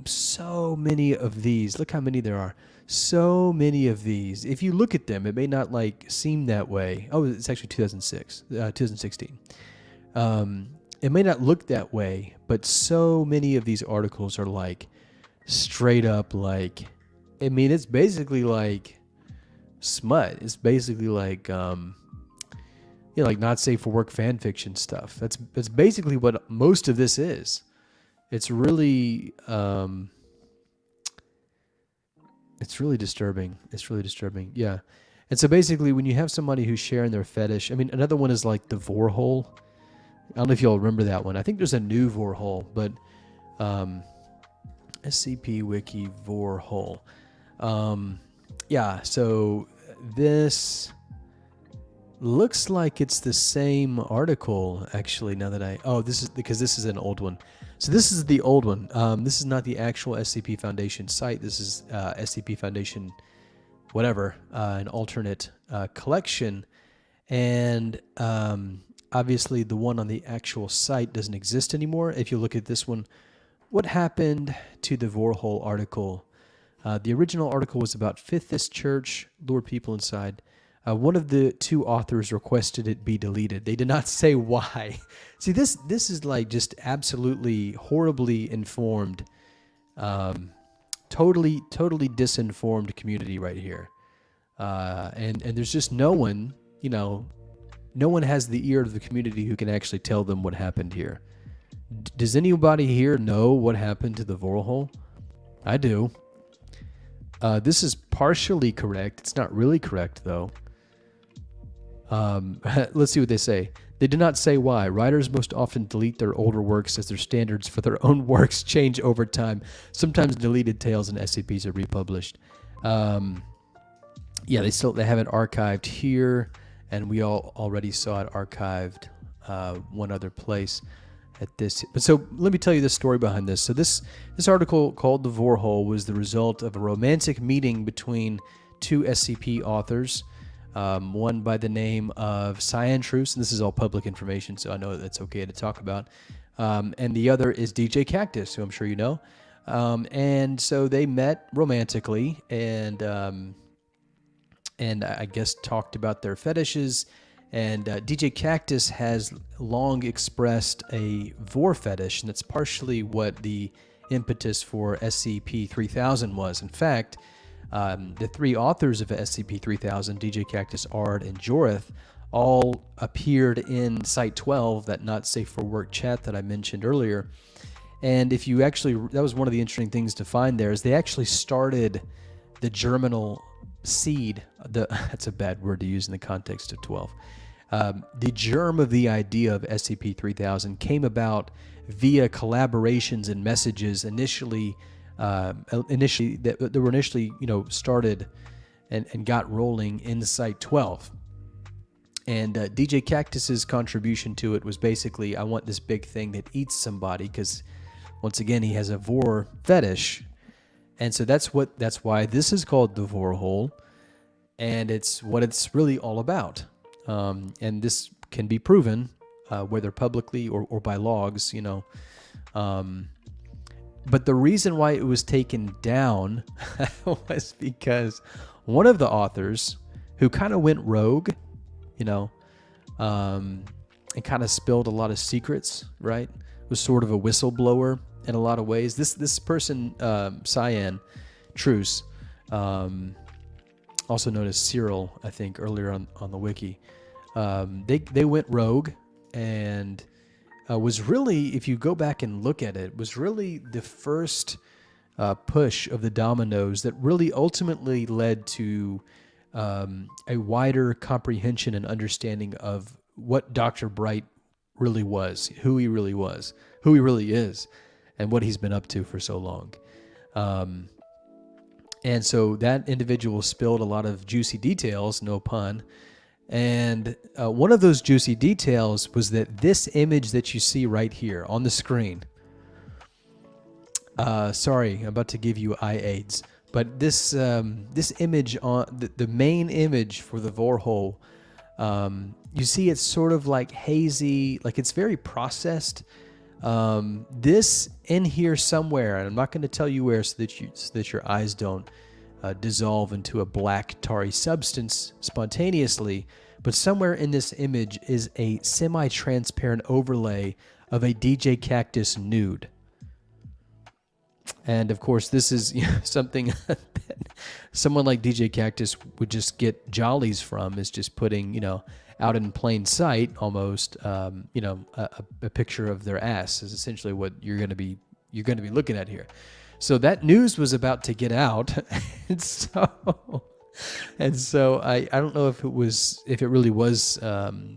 So many of these. Look how many there are. So many of these. If you look at them, it may not like seem that way. Oh, it's actually 2016. It may not look that way, but so many of these articles are like straight up like, I mean, it's basically like smut. It's basically like, like not safe for work fan fiction stuff. That's basically what most of this is. It's really disturbing. It's really disturbing. Yeah. And so basically when you have somebody who's sharing their fetish, I mean, another one is like the vor hole. I don't know if y'all remember that one. I think there's a new vor hole, but SCP Wiki vor hole. Yeah, so this looks like it's the same article, actually, now that this is because this is an old one. So this is the old one. This is not the actual SCP Foundation site. This is SCP Foundation, whatever, an alternate collection. And obviously the one on the actual site doesn't exist anymore. If you look at this one, what happened to the Vorhole article? The original article was about Fifthist Church, lure people inside. One of the two authors requested it be deleted. They did not say why. See, this is like just absolutely horribly informed, totally disinformed community right here. And there's just no one, no one has the ear of the community who can actually tell them what happened here. Does anybody here know what happened to the Vorhole? I do. This is partially correct. It's not really correct, though. Let's see what they say. They do not say why. Writers most often delete their older works as their standards for their own works change over time. Sometimes deleted tales and SCPs are republished. yeah, they have it archived here, and we all already saw it archived one other place at this. But so let me tell you the story behind this. So this article called "The Vorhole" was the result of a romantic meeting between two SCP authors, one by the name of Cyan Truce, and this is all public information, so I know that's okay to talk about. And the other is DJ Cactus, who I'm sure you know. And so they met romantically, and I guess talked about their fetishes. And DJ Cactus has long expressed a vor fetish, and that's partially what the impetus for SCP-3000 was. In fact, the three authors of SCP-3000, DJ Cactus, Ard, and Jorith, all appeared in Site 12, that not safe for work chat that I mentioned earlier. And if you actually, that was one of the interesting things to find there, is they actually started the germinal seed, that's a bad word to use in the context of 12. The germ of the idea of SCP-3000 came about via collaborations and messages initially that were initially, started and got rolling in Site 12. And DJ Cactus's contribution to it was basically, I want this big thing that eats somebody, because once again, he has a vor fetish. And so that's why this is called the Vorhole, and it's what it's really all about. And this can be proven, whether publicly or by logs, But the reason why it was taken down was because one of the authors, who kind of went rogue, and kind of spilled a lot of secrets, right? Was sort of a whistleblower in a lot of ways. This person, Cyan Truce, also known as Cyril, I think, earlier on the wiki, they went rogue, and was really, if you go back and look at it, was really the first push of the dominoes that really ultimately led to a wider comprehension and understanding of what Dr. Bright really was, who he really is, and what he's been up to for so long. And so that individual spilled a lot of juicy details, no pun. And one of those juicy details was that this image that you see right here on the screen, sorry, I'm about to give you eye aids, but this image, on the main image for the Vorhole, you see it's sort of like hazy, like it's very processed. This in here somewhere, and I'm not going to tell you where, so that your eyes don't dissolve into a black tarry substance spontaneously, but somewhere in this image is a semi-transparent overlay of a DJ Cactus nude. And of course, this is something that someone like DJ Cactus would just get jollies from, is just putting, out in plain sight, almost, a picture of their ass is essentially what you're going to be looking at here. So that news was about to get out, and so I don't know if it really was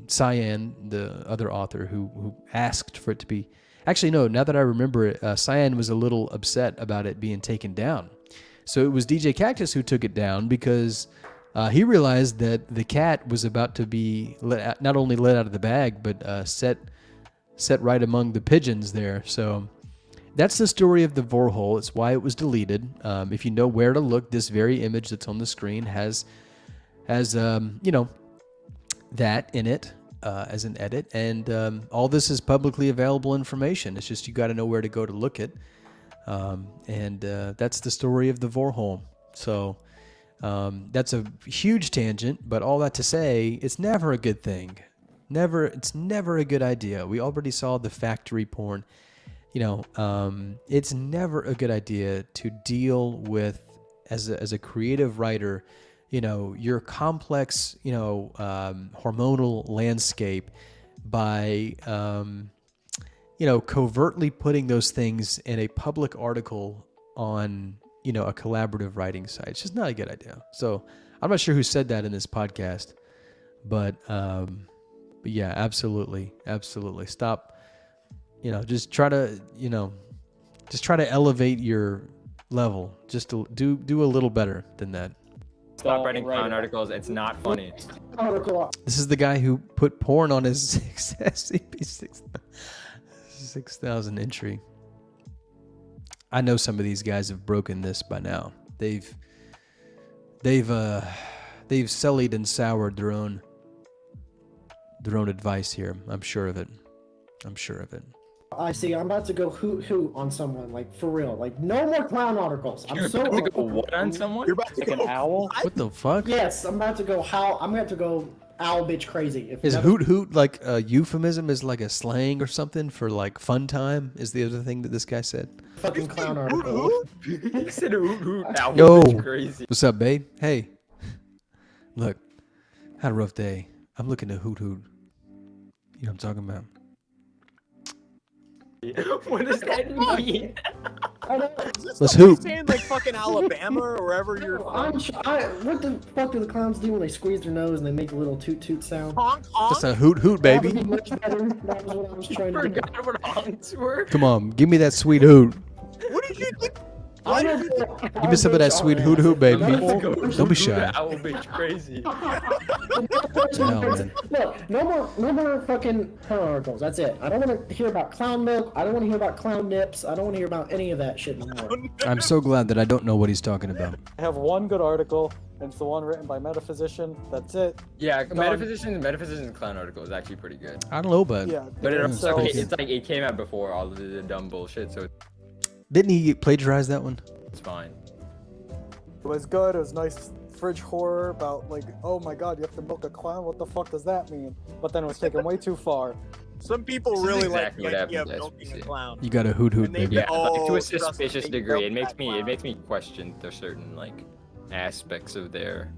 Cyan, the other author, who asked for it to be. Actually, no. Now that I remember it, Cyan was a little upset about it being taken down. So it was DJ Cactus who took it down, because he realized that the cat was about to be not only let out of the bag, but set right among the pigeons there. So that's the story of the Vorhole. It's why it was deleted. If you know where to look, this very image that's on the screen has that in it as an edit, and all this is publicly available information. It's just you got to know where to go to look it. And that's the story of the Vorhole. So that's a huge tangent, but all that to say, it's never a good thing. It's never a good idea. We already saw the factory porn. It's never a good idea to deal with, as a creative writer, your complex, hormonal landscape by, covertly putting those things in a public article on, a collaborative writing site. It's just not a good idea. So I'm not sure who said that in this podcast, but yeah, absolutely. Stop. Just try to elevate your level. Just to do a little better than that. Stop Don't writing write clown it. articles. It's not funny. Article. This is the guy who put porn on his SCP-6000 entry. I know some of these guys have broken this by now. They've sullied and soured their own advice here. I'm sure of it. I see. I'm about to go hoot on someone, like for real. Like no more clown articles. I'm You're so. about to go what on someone? You're about to Like an go. owl? What the fuck? Yes, I'm about to go. I'm about to go owl bitch crazy. If Is never- hoot hoot like a euphemism? Is like a slang or something for like fun time? Is the other thing that this guy said? fucking clown article? He said hoot hoot. Owl Yo. bitch crazy. What's up, babe? Hey, look, had a rough day. I'm looking to hoot hoot. You know what I'm talking about? What does that mean? Let's hoot. Saying like fucking Alabama or wherever you're from. What the fuck do the clowns do when they squeeze their nose and they make a little toot toot sound? Honk, Just honk. a hoot hoot, That would baby. be much better. That was what I was trying to do. Forgot what honks were. Come on, give me that sweet hoot. What did you think? Give me some of that sweet hoot hoot, baby. Don't be shy. Owl bitch crazy. No, man. Look, no more fucking clown articles. That's it. I don't want to hear about clown milk. I don't want to hear about clown nips. I don't want to hear about any of that shit anymore. I'm so glad that I don't know what he's talking about. I have one good article, and it's the one written by Metaphysician. That's it. Yeah, Metaphysician's clown article is actually pretty good. I don't know, but Yeah. But it so, also, it's like it came out before all of the dumb bullshit, so didn't he plagiarize that one? it's fine. it was good. It was nice fridge horror about like, oh my god, you have to milk a clown. What the fuck does that mean? But then it was taken way too far. Some people This is really exactly like what the idea of happens at milking a SCP. clown. You got a hoot hoot, And they baby. Yeah, Oh, like, to a trust me, suspicious they degree, milk it makes that me clown. question the certain like aspects of their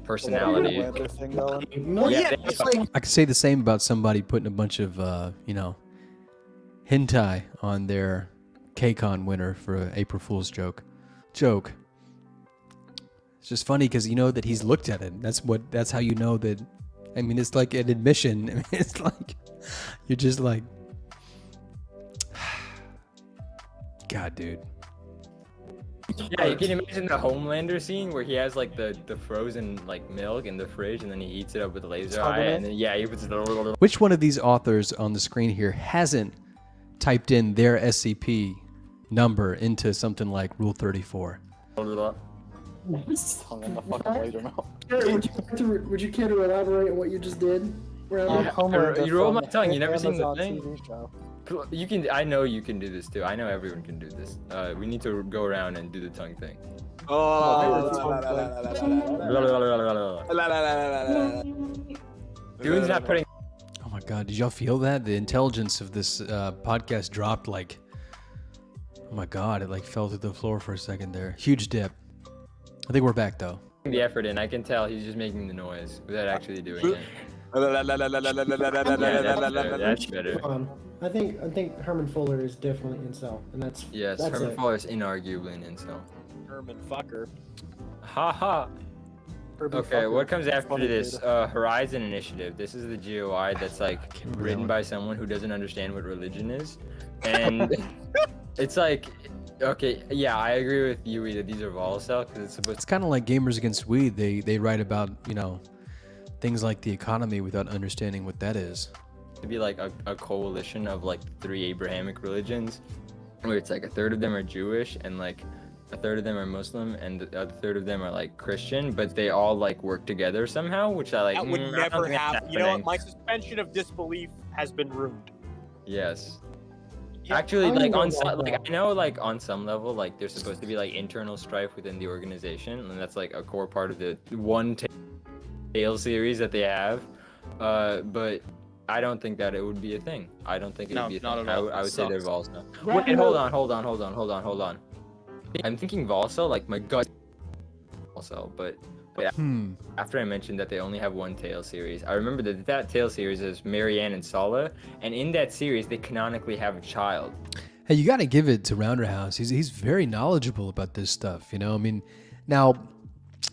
personality. Outlander thing going. Well, Yeah, yeah, they- it's like I could say the same about somebody putting a bunch of, hentai on their KCON winner for an April Fool's joke. It's just funny because you know that he's looked at it. That's how you know that. I mean, it's like an admission. I mean, it's like you're just like, God, dude. Yeah, you can imagine the Homelander scene where he has like the frozen like milk in the fridge and then he eats it up with a laser eye Tugging it? and then yeah, he puts the Which one of these authors on the screen here hasn't typed in their SCP number into something like Rule 34? Tongue in the fucking laser mouth. Would you care to elaborate on what you just did? Brandon? You roll my tongue, you never seen the Amazon thing? TV show. You can. I know you can do this too. I know everyone can do this. We need to go around and do the tongue thing. Dune's not putting. Oh my God, did y'all feel that? The intelligence of this podcast dropped like, oh my God, it like fell to the floor for a second there. Huge dip. I think we're back though. The effort in. I can tell he's just making the noise without actually doing it. Yeah, that's better. I think Herman Fuller is definitely incel, and that's Yes, that's Herman it. Fuller is inarguably an incel. Herman fucker. Ha ha. Herbie Okay, Fucker. what comes after Funny this? dude. Horizon Initiative. This is the GOI that's like remember written that by someone who doesn't understand what religion is, and it's like, okay, yeah, I agree with Yui that these are volatile because it's supposed It's kind of like Gamers Against Weed. They write about, things like the economy without understanding what that is. to be like a coalition of like 3 Abrahamic religions, where it's like a third of them are Jewish and like a third of them are Muslim and the other third of them are like Christian, but they all like work together somehow, which I like. That would I don't never think that's happen. You know what? happening. My suspension of disbelief has been ruined. Yes. Yeah, Actually, I like don't on know some, about like that. I know, like on some level, like there's supposed to be like internal strife within the organization, and that's like a core part of the one tale series that they have. But I don't think that it would be a thing. I don't think it No, would be a not thing. at all. I would say they're Sucks. Volsa. Right, Wait, no. hold on. I'm thinking Volsa, like my gut. Also, but after I mentioned that they only have one tale series, I remember that tale series is Marianne and Sala, and in that series they canonically have a child. Hey, you got to give it to Rounderhouse. He's very knowledgeable about this stuff. I mean, now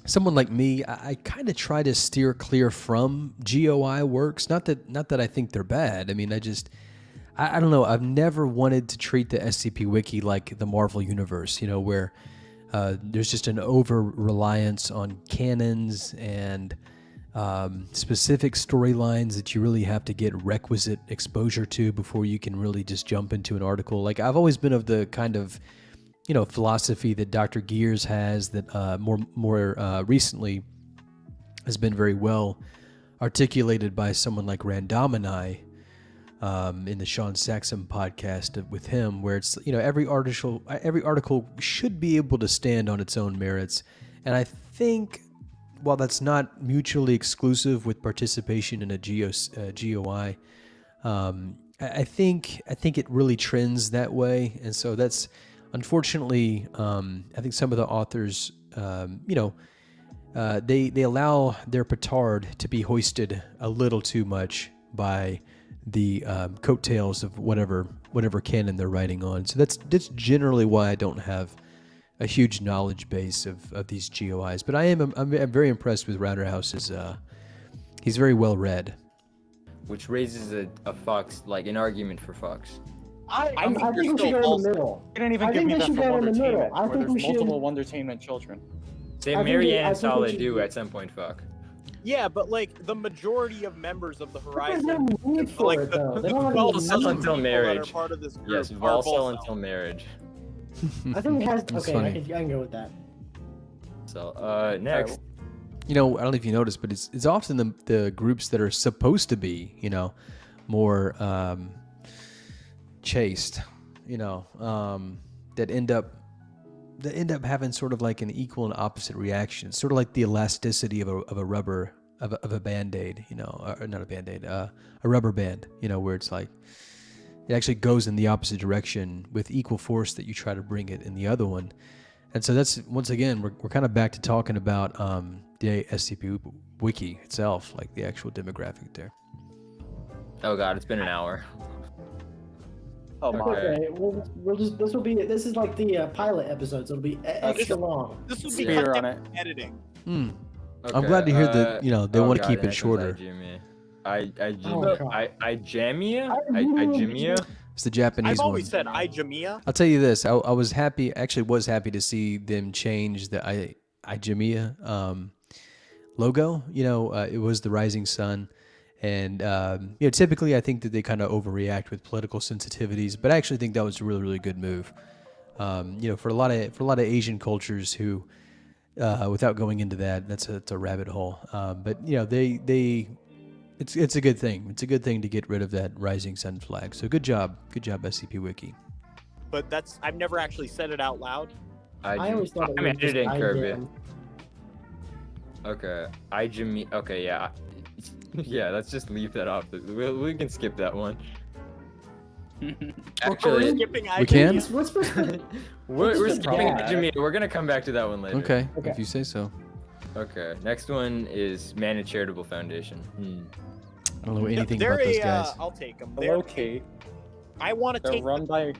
someone like me, I kind of try to steer clear from GOI works. Not that I think they're bad. I mean, I don't know. I've never wanted to treat the SCP Wiki like the Marvel Universe. Where there's just an over reliance on canons and specific storylines that you really have to get requisite exposure to before you can really just jump into an article. Like, I've always been of the kind of, philosophy that Dr. Gears has that more recently has been very well articulated by someone like Randomini in the Sean Saxon podcast with him, where it's, every article should be able to stand on its own merits. And I think, while that's not mutually exclusive with participation in a GOI, I think it really trends that way. And so that's, unfortunately, I think some of the authors, they allow their petard to be hoisted a little too much by the coattails of whatever canon they're writing on. So that's generally why I don't have a huge knowledge base of these GOIs. But I'm very impressed with Rounderhouse's. He's very well read. Which raises an argument for fucks. I think we should go in the middle. You didn't even I give think me we that should for go in the middle. Wondertainment, I where think we there's should. multiple Wondertainment children. Say I Mary think Ann we and Solid should- do at some point fuck. Yeah, but like the majority of members of the There's Horizon, no need for like it though. They the don't have 12 any Volcel need. until people marriage. that are part of this group Yes, are Volcel Volcel. until marriage. I think it has. That's Okay, funny. I can go with that. So, next. I don't know if you noticed, but it's often the groups that are supposed to be, more chaste, that end up having sort of like an equal and opposite reaction, sort of like the elasticity of a rubber of a Band-Aid, or not a Band-Aid, a rubber band, where it's like it actually goes in the opposite direction with equal force that you try to bring it in the other one. And so that's, once again, we're kind of back to talking about the SCP Wiki itself, like the actual demographic there. Oh god, it's been an hour. Oh my. Okay, we'll just this is like the pilot episodes. It'll be extra long. This will be Speeder on it. editing. I'm Okay, glad to hear that, they want to keep it next shorter. one's Oh, God. Ijamia? It's the Japanese I've always one. said Ijamia. I'll tell you this, I was happy, actually was happy to see them change the Ijamia logo. It was the rising sun. And, typically I think that they kind of overreact with political sensitivities, but I actually think that was a really, really good move. For a lot of Asian cultures who, without going into that, that's a rabbit hole. But it's a good thing. It's a good thing to get rid of that rising sun flag. So good job, SCP Wiki. But I've never actually said it out loud. I always thought it I'm was just editing Kirby. IJM. Okay, Ijamia. Okay, yeah. Yeah, let's just leave that off. We can skip that one. We're Actually, skipping We can? Ijamia. What's we're skipping Yeah. Ijamia. We're gonna come back to that one later. Okay, Okay. if you say so. Okay, next one is Man Charitable Foundation. I don't know anything They're about those guys. I'll take them. Hello, Kate. I want to They're take run by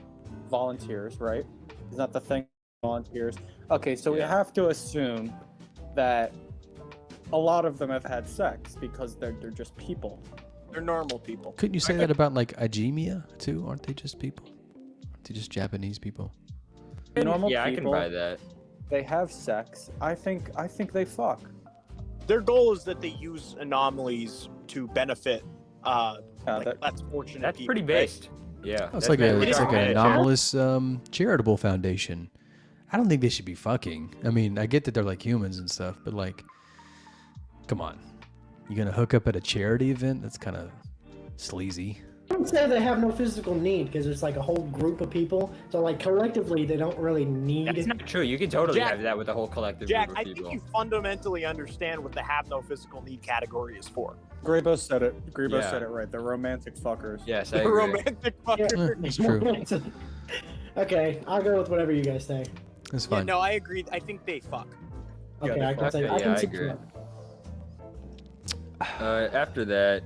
volunteers, right? Is that the thing? Volunteers. Okay, so we Yeah. have to assume that a lot of them have had sex because they're just people. They're normal people. Couldn't you say that about like Ijamia too? Aren't they just people? Aren't they just Japanese people? Normal Yeah, people. I can buy that. They have sex. I think they fuck. Their goal is that they use anomalies to benefit that- less fortunate That's people. pretty based. Yeah. Oh, it's that's like Man an Charitable. anomalous charitable foundation. I don't think they should be fucking. I mean, I get that they're like humans and stuff, but like, come on, you gonna hook up at a charity event? That's kind of sleazy. I would say they have no physical need because it's like a whole group of people. So like collectively, they don't really need. That's not true. You can totally Jack- have that with a whole collective Jack, group I of think people. you fundamentally understand what the have no physical need category is for. Grebo said it. Grebo Yeah. said it right. They're romantic fuckers. Yes, I The agree. romantic fucker. That's true. Okay, I'll go with whatever you guys say. That's Yeah, fine. no, I agree. I think they fuck. Yeah, Okay, they I can fuck. say. Okay, I yeah, can I see agree. that. After that,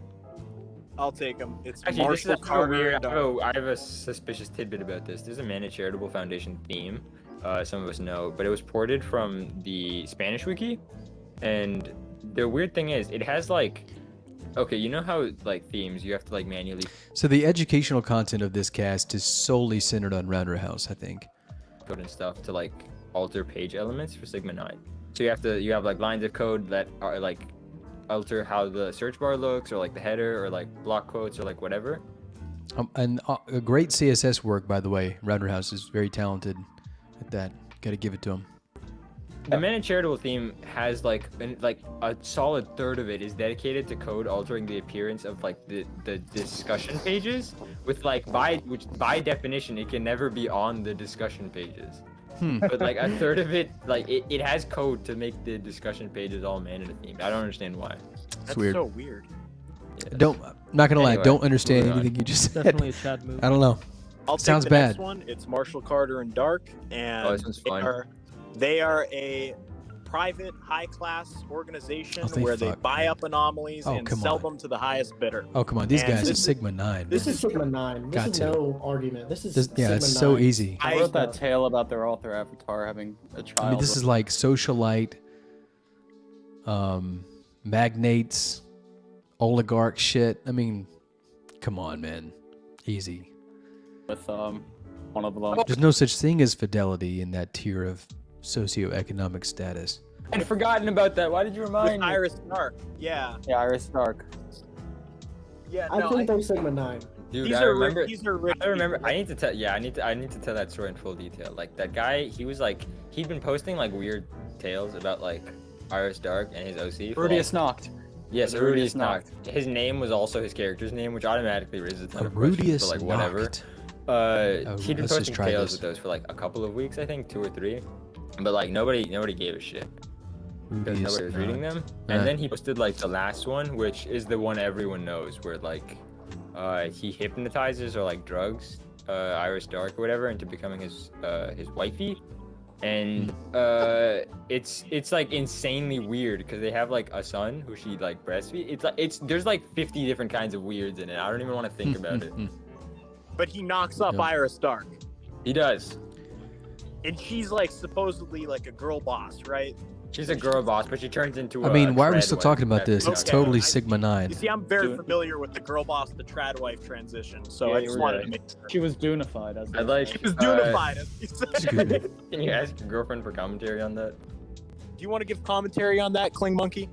I'll take them. It's actually, this is Marshall a Carter. weird. and, I have a suspicious tidbit about this. There's a Man Charitable Foundation theme. Some of us know, but it was ported from the Spanish wiki, and the weird thing is, it has like, okay, you know how like themes you have to like manually So the educational content of this cast is solely centered on Rounderhouse, I think. put in stuff to like alter page elements for Sigma 9. So you have like lines of code that are like alter how the search bar looks, or like the header, or like block quotes, or like whatever. And a great CSS work, by the way. Rounderhouse is very talented at that. Got to give it to him. The Man and Charitable theme has like a solid third of it is dedicated to code altering the appearance of like the discussion pages, with like which by definition it can never be on the discussion pages. But like a third of it, like it has code to make the discussion pages all Manada themed. I don't understand why. That's weird. so weird. I'm not gonna lie, Anyway, don't understand moving on. anything you just said. Definitely a Chad move. I don't know. I'll Sounds take the bad. next one. It's Marshall Carter and Dark, and this one's fun. they are a private, high-class organization Oh, thank where they fuck. buy up anomalies and come sell on. them to the highest bidder. Oh, come on. These And guys are this is- Sigma 9. This man. is Sigma 9. This Got is to. no argument. This is Yeah, Sigma it's so 9. easy. I wrote that tale about their author avatar having a child. I mean, this is like socialite, magnates, oligarch shit. I mean, come on, man. Easy. with one of them. There's no such thing as fidelity in that tier of socioeconomic status. I'd forgotten about that. Why did you With remind me? Iris Dark, yeah, Yeah, Iris Stark. yeah. I No, think they're Sigma 9. Dude, these I are remember. these are rich I remember. people. I need to tell. Yeah, I need to tell that story in full detail. Like that guy, he was like, he'd been posting like weird tales about like Iris Dark and his OC. for, Rudius like, Noct. Yes, The Rudius Rudius Noct. His name was also his character's name, which automatically raises a ton of questions. Rudius But like whatever. Noct. He'd been let's just posting try tales this. with those for like a couple of weeks, I think 2 or 3. But like nobody gave a shit. Because Rudius nobody was reading Noct. them. Yeah. And then he posted like the last one, which is the one everyone knows, where like he hypnotizes or like drugs Iris Dark or whatever into becoming his wifey. And it's like insanely weird because they have like a son who she like breastfeeds. There's like 50 different kinds of weirds in it. I don't even want to think about it. But he knocks up Yeah. Iris Dark, He does. and she's like supposedly like a girl boss, right? She's a girl boss, but she turns into I mean, why are we trad still wife. talking about That's this? It's Okay. totally I- Sigma 9. You see, I'm very Dude. familiar with the girl boss to trad wife transition, so Yeah, I you just were wanted right. to make sure. She was Dunified. As they I'd like- say. She was Dunified, as you said. Excuse me. Can you ask your girlfriend for commentary on that? Do you want to give commentary on that, Kling Monkey?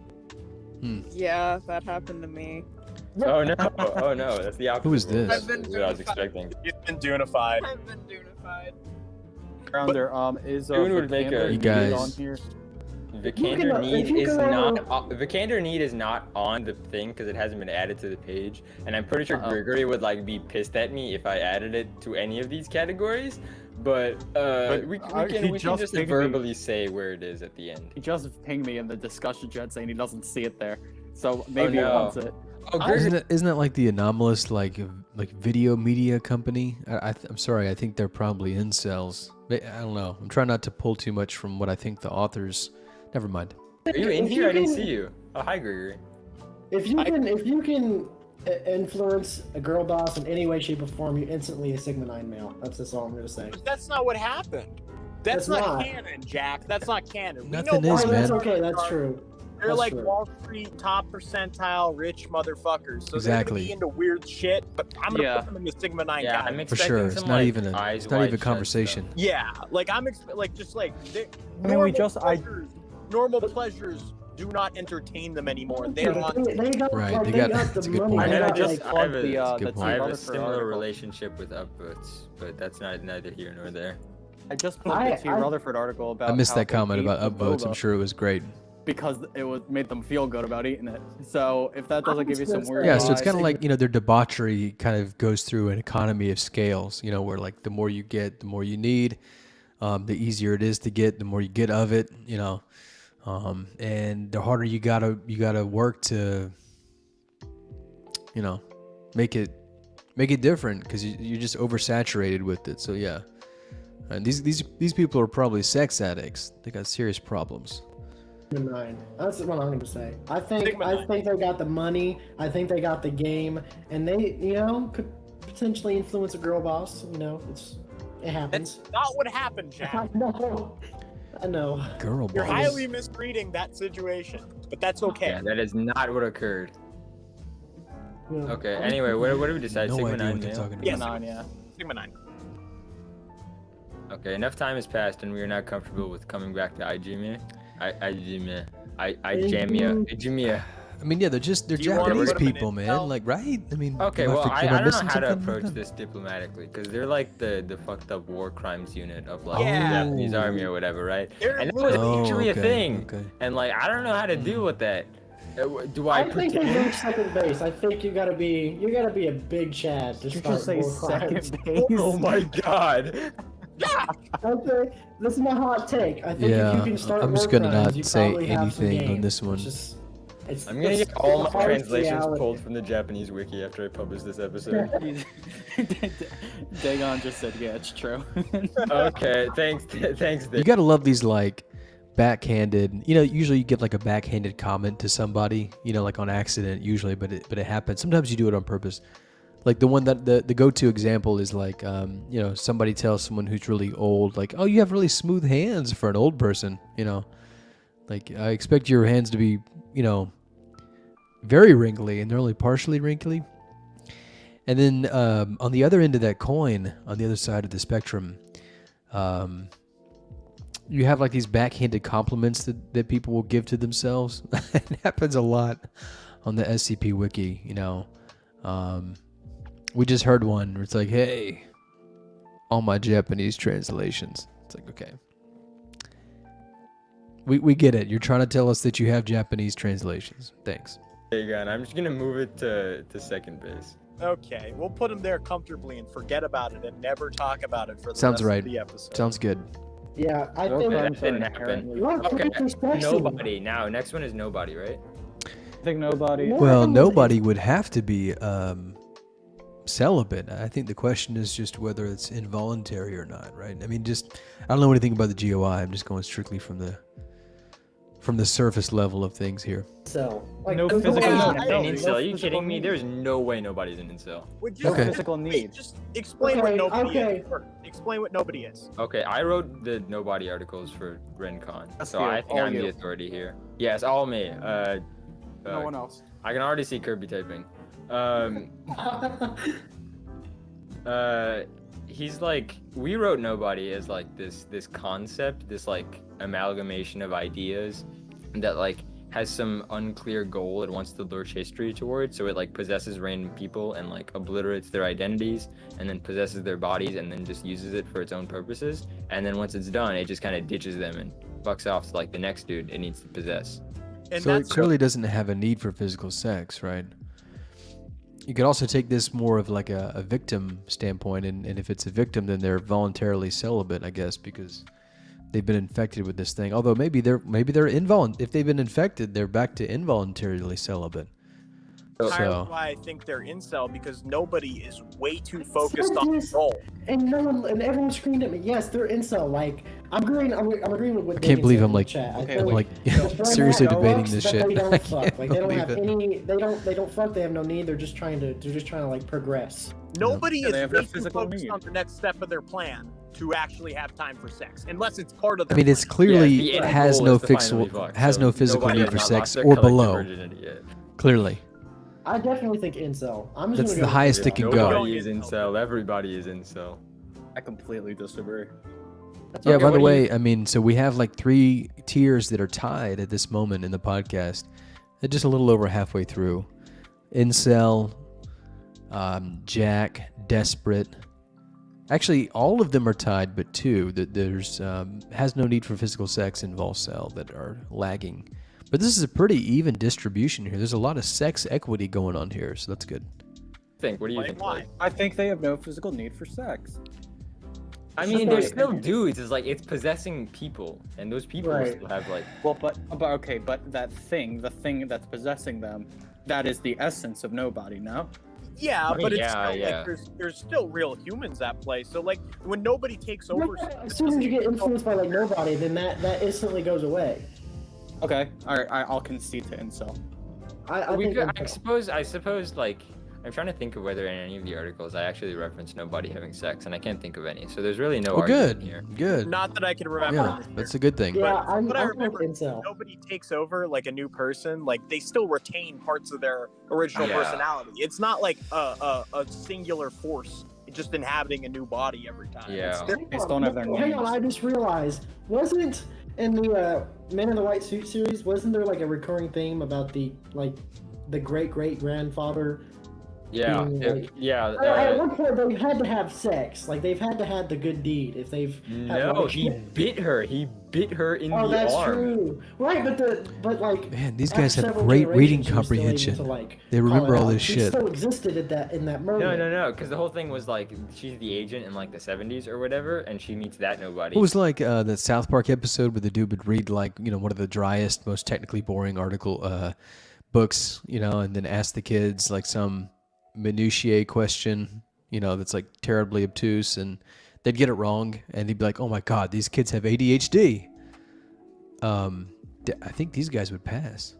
Yeah, that happened to me. Oh no! Oh no! That's the opposite. Who is of this? I've been what I was Dunified. expecting. It's been Dunified. I've been Dunified. Rounder, is Dune would make Vikander a- You needed guys- on here? Vikander if need you is can, not. Vikander need is not on the thing because it hasn't been added to the page, and I'm pretty sure Uh-oh. Gregory would like be pissed at me if I added it to any of these categories. But we can just pinged me. verbally say where it is at the end. He just pinged me in the discussion chat saying he doesn't see it there. So maybe no. he wants it. Oh, Gregory. Isn't that like the anomalous like video media company? I'm sorry, I think they're probably incels. I don't know. I'm trying not to pull too much from what I think the authors. Never mind. Are you in If here? you I didn't can- see you. Oh, hi, Gregory. If you can influence a girl boss in any way, shape, or form, you're instantly a Sigma 9 male. That's all I'm gonna say. But that's not what happened. That's That's not not. canon, Jack. That's not canon. Nothing we know is, Oh, man. that's okay. That's true. They're That's like true. Wall Street top percentile rich motherfuckers. So they're Exactly. gonna be into weird shit, but I'm gonna Yeah. put them in the Sigma 9 Yeah, I'm category. For expecting sure. some It's not like, even a. eyes It's not wide even a shut conversation. stuff. Yeah, like they- I mean, normal just- normal pleasures do not entertain them anymore. They are on. They got, Right, like, they they got- got that's the a good money. point. They I got, just- like, I have a- the, That's a good the point. I have a Rutherford similar article. relationship with upvotes, but that's not neither here nor there. I just put I- the T. I- Rutherford article about. I missed how that they comment ate about the upvotes. I'm boba sure it was great. because it was made them feel good about eating it. So if that doesn't give you some weird, Yeah, so it's vibes- kind of like, their debauchery kind of goes through an economy of scales, where like the more you get, the more you need, the easier it is to get, the more you get of it, and the harder you gotta work to, make it different because you're just oversaturated with it. So yeah, and these people are probably sex addicts. They got serious problems. Sigma 9. That's what I'm gonna say. I think Sigma 9. they got the money. I think they got the game, and they could potentially influence a girl boss. It happens. That's not what happened, I Jack. know. I know. Girl You're boss. highly misreading that situation, but that's okay. Yeah, that is not what occurred. Yeah. Okay. Anyway, what do we decide? No Sigma idea 9 what they're male? talking about. Yes. Nine, yeah. Sigma 9. Okay, enough time has passed, and we are now comfortable with coming back to Ijimia. Ijimia. I mean, yeah, they're Do you wanna Japanese put 'em in people, man. incel? Like, right? I mean, Okay, am well, I am don't know missing how to something? approach this diplomatically, because they're like the fucked up war crimes unit of like Yeah. the Japanese army or whatever, right? They're And that was Oh, actually a okay, thing. okay. And like, I don't know how to deal with that. Do I I think we pretend? move second base. I think you gotta be a big Chad to You start just say war crimes. second base. Oh my god. Okay, this is my hot take. I think if Yeah, you can start I'm just war gonna crimes, not you say probably have some anything on game. this one. I'm gonna get all my harsh translations reality. pulled from the Japanese wiki after I publish this episode. Dagon just said, yeah, it's true. Okay, thanks, thanks. You gotta love these like backhanded. You know, usually you get like a backhanded comment to somebody. You know, like on accident usually, but it happens. Sometimes you do it on purpose. Like the one that the go-to example is like, you know, somebody tells someone who's really old, like, oh, you have really smooth hands for an old person. You know, like I expect your hands to be, you know, very wrinkly, and they're only partially wrinkly. And then on the other end of that coin, on the other side of the spectrum, you have like these backhanded compliments that people will give to themselves. It happens a lot on the SCP Wiki, you know. We just heard one where it's like, hey, all my Japanese translations. It's like, okay. We get it. You're trying to tell us that you have Japanese translations. Thanks. There you go. And I'm just gonna move it to second base. Okay, we'll put him there comfortably and forget about it and never talk about it for the Sounds rest right. of the episode. Sounds good. Yeah, I War think crimes that didn't are happen. inherently- War Okay, crimes are sexy. nobody. Now, next one is nobody, right? I think nobody. No. Well, Everyone's- nobody would have to be celibate. I think the question is just whether it's involuntary or not, right? I mean, just I don't know anything about the GOI. I'm just going strictly from the surface level of things here. So, like, No there's physical no- need. An No incel? Are you physical kidding me? need. There's no way nobody's an incel. Would No you Okay. physical need. just explain what Okay, nobody okay. is? First. Explain what nobody is. Okay, I wrote the nobody articles for RenCon, That's so you, I think all I'm the you. authority here. Yes, all me. No one else. I can already see Kirby typing. He's like, we wrote nobody as like this concept, this like amalgamation of ideas that like has some unclear goal it wants to lurch history towards. So it like possesses random people and like obliterates their identities, and then possesses their bodies, and then just uses it for its own purposes. And then once it's done, it just kind of ditches them and fucks off to like the next dude it needs to possess. And So it that's clearly doesn't have a need for physical sex, right? You could also take this more of like a victim standpoint, and if it's a victim, then they're voluntarily celibate, I guess, because they've been infected with this thing. Although maybe they're if they've been infected, they're back to involuntarily celibate. entirely So why I think they're incel, because nobody is way too focused on the role. And no one, and everyone screamed at me. Yes, they're incel. Like I'm agreeing with what I can't believe Dagan said I'm in like, the chat. I okay, feel I'm like they're seriously not debating orcs, this but shit. They I don't can't fuck. Like they don't believe have it. any. They don't fuck. They have no need. They're just trying to like progress. Nobody Yeah, is they have way no too physical focused need. on the next step of their plan to actually have time for sex, unless it's part of I their mean, it's plan. clearly Yeah, the end has goal no is to finally fuck, so physical nobody need has for not sex lost their or collective below. virginity yet. Clearly, I definitely think incel. I'm just That's gonna the go highest with it can incel. go. Nobody is incel. Everybody is incel. I completely disagree. yeah. Okay, By what the do way, I mean, so we have like 3 tiers that are tied at this moment in the podcast. They're just a little over halfway through. Incel, Jack, Desperate. Actually, all of them are tied, but 2 that there's has no need for physical sex and Volcel that are lagging. But this is a pretty even distribution here. There's a lot of sex equity going on here, so that's good. What do you Like, think? why? Blake? I think they have no physical need for sex. I mean, they're still dudes. It's like it's possessing people, and those people Right. still have like. Well, but okay, but that thing, the thing that's possessing them, that is the essence of nobody. No. Yeah, I mean, but it's yeah, still yeah. like there's still real humans at play. So like when nobody takes over, As soon as you get influenced by like nobody, then that instantly goes away. Okay. All right. I'll concede to incel. I think I suppose like I'm trying to think of whether in any of the articles I actually referenced nobody having sex, and I can't think of any. So there's really no Oh, argument good, here. good. not that I can remember. Yeah, that's a good thing. yeah, I'm but I with remember incel. Nobody takes over like a new person. Like they still retain parts of their original Yeah. personality. It's not like a singular force just inhabiting a new body every time. Yeah. They just don't have their Hang on, names. I just realized, wasn't in the Men in the White Suit series, wasn't there like a recurring theme about the great-great-grandfather? Yeah, being, it- like- yeah. At one point, they've had to have sex. Like they've had to have the good deed if they've. had, No, like- he bit her. He bit her in Oh, the that's arm. true. Right, but like. Man, these after guys have several great reading generations, she was still able comprehension. to, like, They call remember it all out. this She shit. still existed in that moment. No, because the whole thing was like she's the agent in like the 70s or whatever, and she meets that nobody. It was like that South Park episode where the dude would read like one of the driest, most technically boring books, and then ask the kids like some minutiae question, that's like terribly obtuse, and they'd get it wrong, and he'd be like, "Oh my God, these kids have ADHD." I think these guys would pass.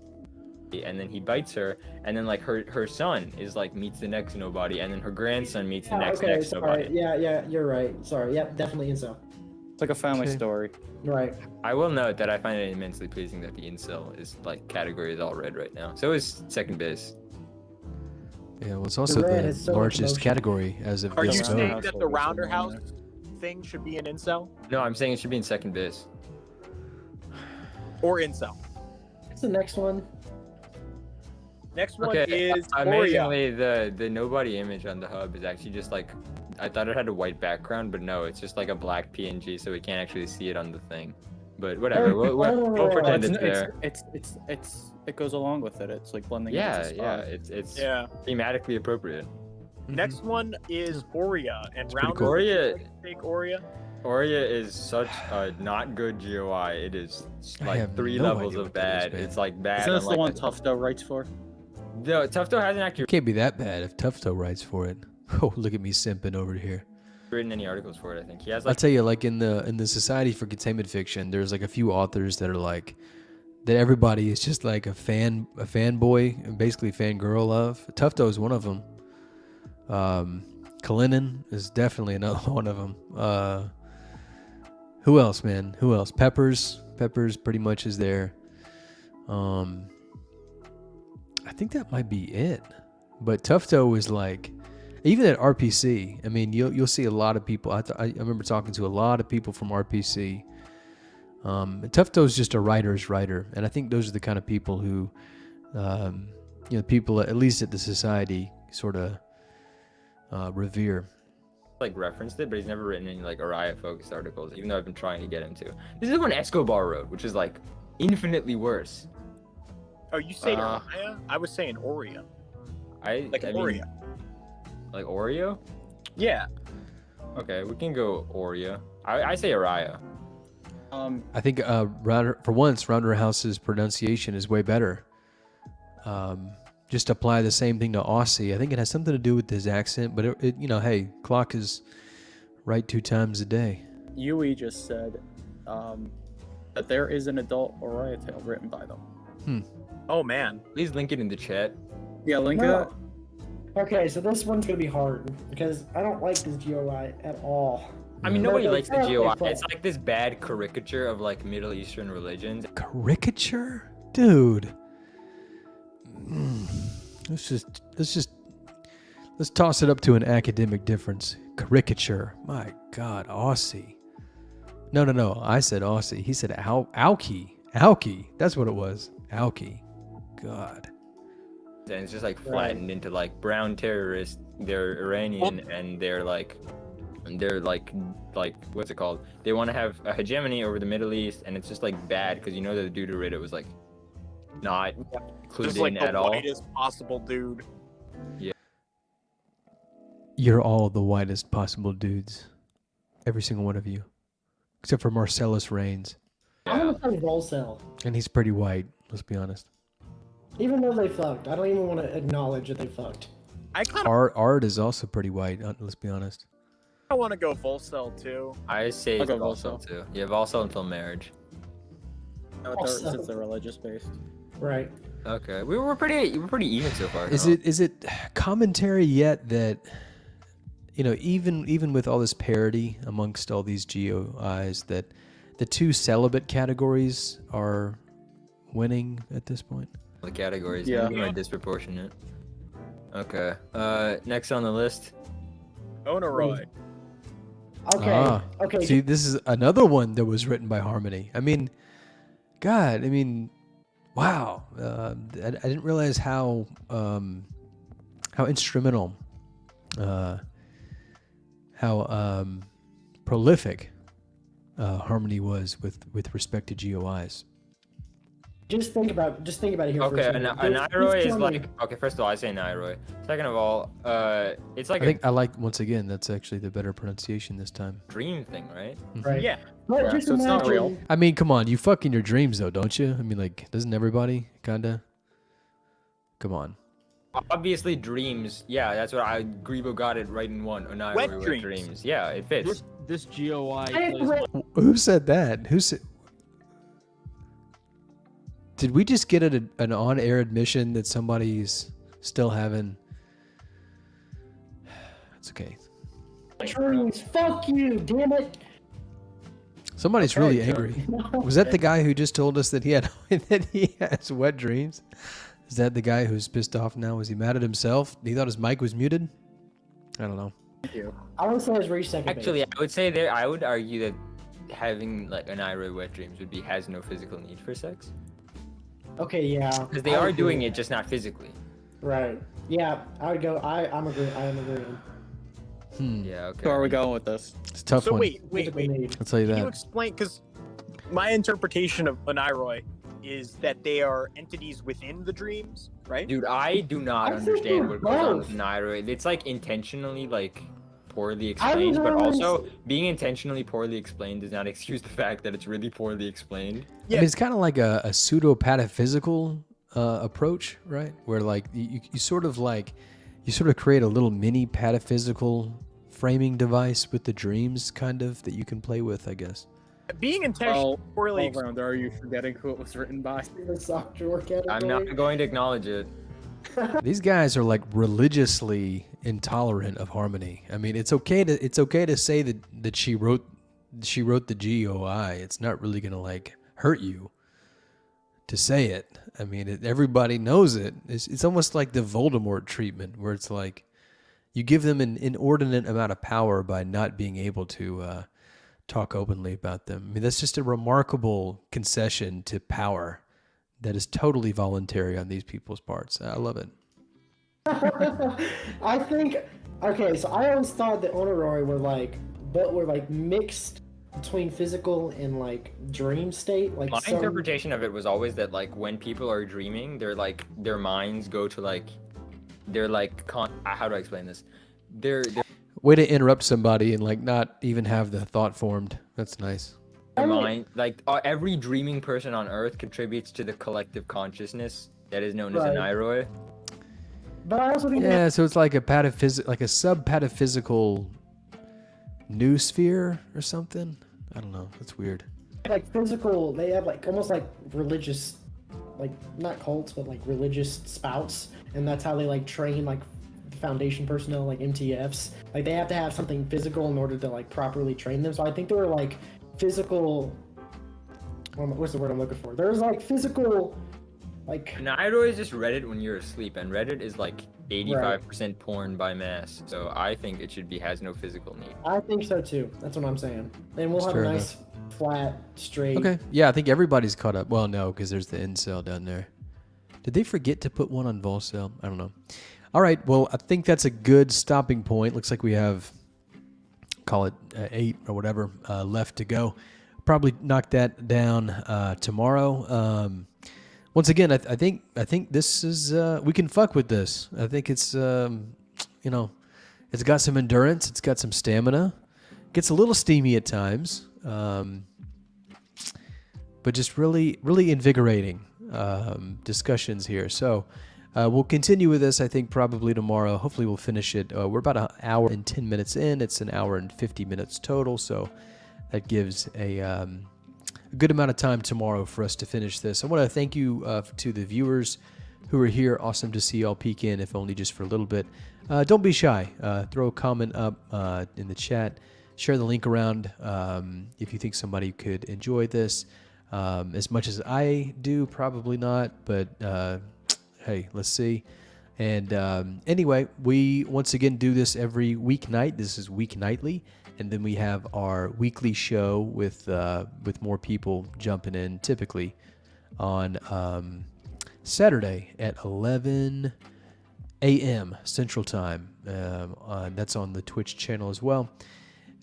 And then he bites her, and then like her son is like meets the next nobody, and then her grandson meets the next sorry. nobody. Yeah, you're right. Sorry. Yep, definitely incel. It's like a family Okay. story. Right. I will note that I find it immensely pleasing that the incel is like category is all red right now. So is second base. Yeah, well, it's also red the is so much largest emotion. category as of Are you this saying vote. that the Rounderhouse thing should be an incel No, I'm saying it should be in second base. or incel? What's the next one? Next one Okay, is Oria. amazingly, the nobody image on the hub is actually just like, I thought it had a white background, but no, it's just like a black PNG, so we can't actually see it on the thing. But whatever, we'll pretend it's there. It goes along with it. It's like blending. Yeah, into yeah, spot. it's Yeah. thematically appropriate. Next one is Oria, and pretty Rounder. cool. Oria- Take Oria. Oria is such a not good GOI. It is I like have 3 no levels idea of what that is, bad. man. It's like bad. Isn't this on, the like, one Tufto writes for? No, Tufto hasn't actually It can't be that bad if Tufto writes for it. Oh, look at me simping over here. written any articles for it. I think he has I'll like tell you, like in the Society for Containment Fiction, there's like a few authors that are like that everybody is just like a fanboy and basically fangirl of. Tufto is one of them. Kalinin is definitely another one of them. Who else, man? Who else? Peppers pretty much is there. I think that might be it. But Tufto is like, even at RPC, I mean, you'll see a lot of people. I remember talking to a lot of people from RPC. Tufto's just a writer's writer, and I think those are the kind of people who, people at least at the society sort of revere. like referenced it, but he's never written any like Araya focused articles, even though I've been trying to get him to. This is one Escobar wrote, which is like infinitely worse. Oh, you say Uh, Oria? I was saying Oria. I Like mean, Oria. like Oreo? Yeah. Okay, we can go Oreo. I say Araya. I think Rounderhouse's pronunciation is way better. Just apply the same thing to Aussie. I think it has something to do with his accent, but it hey, clock is right 2 times a day. Yui just said that there is an adult Oriya tale written by them. Oh man. Please link it in the chat. Yeah, link No. it. Okay, so this one's gonna be hard because I don't like this GOI at all. I mean, Yeah. nobody But likes the it's GOI. not It's like this bad caricature of like Middle Eastern religions. Caricature? Dude. Let's toss it up to an academic difference. Caricature. My God, Aussie. No. I said Aussie. He said Alki. Alki. That's what it was. Alki. God. And it's just like flattened into like brown terrorists. They're Iranian and they're like what's it called? They want to have a hegemony over the Middle East, and it's just like bad because you know that the dude who read it was like not clued Just in like at the all. whitest possible dude. You're all the whitest possible dudes. Every single one of you. Except for Marcellus Reigns. I'm gonna play Roll Cell. And he's pretty white, let's be honest. Even though they fucked, I don't even want to acknowledge that they fucked. I kind Art is also pretty white, let's be honest. of want to go Volcel too. I say I'll go Volcel Volcel. too. Yeah, Volcel until marriage. Since they're religious based. Right. Okay, we're pretty even so far. Is huh? it commentary yet that even with all this parity amongst all these GOIs that the 2 celibate categories are winning at this point? The categories? Yeah. None of them are disproportionate. Okay. Next on the list. Onoroi. Okay. See, this is another one that was written by Harmony. I mean, God, I mean, wow. I didn't realize how instrumental, how prolific Harmony was with respect to GOIs. Just think about it here for a Okay, second. an Nairoi is like, okay, first of all, I say Nairoi. Second of all, it's like I think I like, once again, that's actually the better pronunciation this time. dream thing, right? Right. Yeah. But Yeah, just so it's not imagine- real. I mean, come on, you fuck in your dreams though, don't you? I mean, like, doesn't everybody kinda? Come on. Obviously, dreams. Yeah, that's what Grebo got it right in one. Nairoi, Wet wet dreams. dreams. Yeah, it fits. This GOI I plays agree. Who said that? Who said? Did we just get an on-air admission that somebody's still having? It's okay. Dreams. Fuck you, damn it. Somebody's really angry. Was that the guy who just told us that he has wet dreams? Is that the guy who's pissed off now? Was he mad at himself? He thought his mic was muted? I don't know. I would say it's reach second Actually, base. I would say there. I would argue that having like an Nairoi wet dreams has no physical need for sex Okay, yeah. because they I are would doing agree. it, just not physically. Right. Yeah, I would go. I am agreeing. Yeah. Okay. So where are we going with this? It's a tough So one. wait. Physical need. I'll tell you Can you that. explain? Because my interpretation of an Nairoi is that they are entities within the dreams, right? Dude, I do not I think understand they're what goes on with both. Nairoi. It's like intentionally like poorly I explained, but don't also being intentionally poorly explained does not excuse the fact that it's really poorly explained. I mean, it's kind of like a pseudo pataphysical approach, right? Where like you sort of create a little mini pataphysical framing device with the dreams, kind of, that you can play with, I guess. Being intentionally poorly All around, are you forgetting who it was written by? The soft drawer category. I'm not going to acknowledge it. These guys are like religiously intolerant of Harmony. I mean, it's okay to say that she wrote the GOI. It's not really gonna like hurt you to say it. I mean, everybody knows it. It's almost like the Voldemort treatment, where it's like you give them an inordinate amount of power by not being able to talk openly about them. I mean, that's just a remarkable concession to power that is totally voluntary on these people's parts. I love it. I think. Okay, so I always thought that Onoroi were like mixed between physical and like dream state. Like My some- interpretation of it was always that like when people are dreaming, they're like their minds go to like they're like how do I explain this? They're Way to interrupt somebody and like not even have the thought formed. That's nice. their mind like every dreaming person on Earth contributes to the collective consciousness that is known as an Right. Nairoi. But I also think Yeah, so it's like a sub-pataphysical noosphere or something. I don't know. That's weird. like physical. They have like almost like religious, like not cults, but like religious spouts, and that's how they like train like Foundation personnel, like MTFs. Like they have to have something physical in order to like properly train them. So I think they were like physical. What's the word I'm looking for? There's like physical, like Nairoi is just Reddit when you're asleep, and Reddit is like 85% porn by mass. So I think it should be has no physical need. I think so too. That's what I'm saying. And we'll have Fair a nice flat straight. Okay. Yeah, I think everybody's caught up. Well, no, because there's the incel down there. Did they forget to put one on Volcel? I don't know. All right. Well, I think that's a good stopping point. Looks like we have, call it 8 or whatever, left to go. Probably knock that down tomorrow. Once again, I think this is we can fuck with this. I think it's it's got some endurance. It's got some stamina. Gets a little steamy at times, but just really invigorating discussions here. So we'll continue with this. I think probably tomorrow. Hopefully we'll finish it. We're about an hour and 10 minutes in. It's an hour and 50 minutes total. So that gives a good amount of time tomorrow for us to finish this. I want to thank you to the viewers who are here. Awesome to see y'all peek in, if only just for a little bit. Don't be shy. Throw a comment up in the chat. Share the link around if you think somebody could enjoy this. As much as I do, probably not. But hey, let's see. And anyway, we once again do this every weeknight. This is weeknightly, and then we have our weekly show with more people jumping in, typically on Saturday at 11 a.m. Central Time. That's on the Twitch channel as well.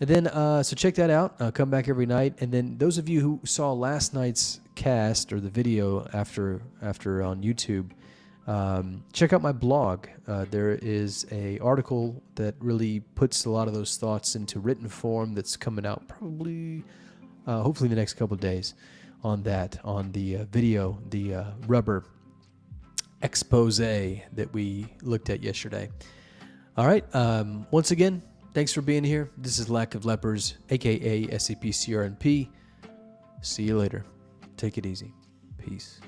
And then, so check that out. Come back every night. And then those of you who saw last night's cast or the video after on YouTube, check out my blog. There is a article that really puts a lot of those thoughts into written form that's coming out probably, hopefully in the next couple of days on that, on the video, the rubber expose that we looked at yesterday. All right. Once again, thanks for being here. This is Lack of Lepers, aka SCPCRNP. See you later. Take it easy. Peace.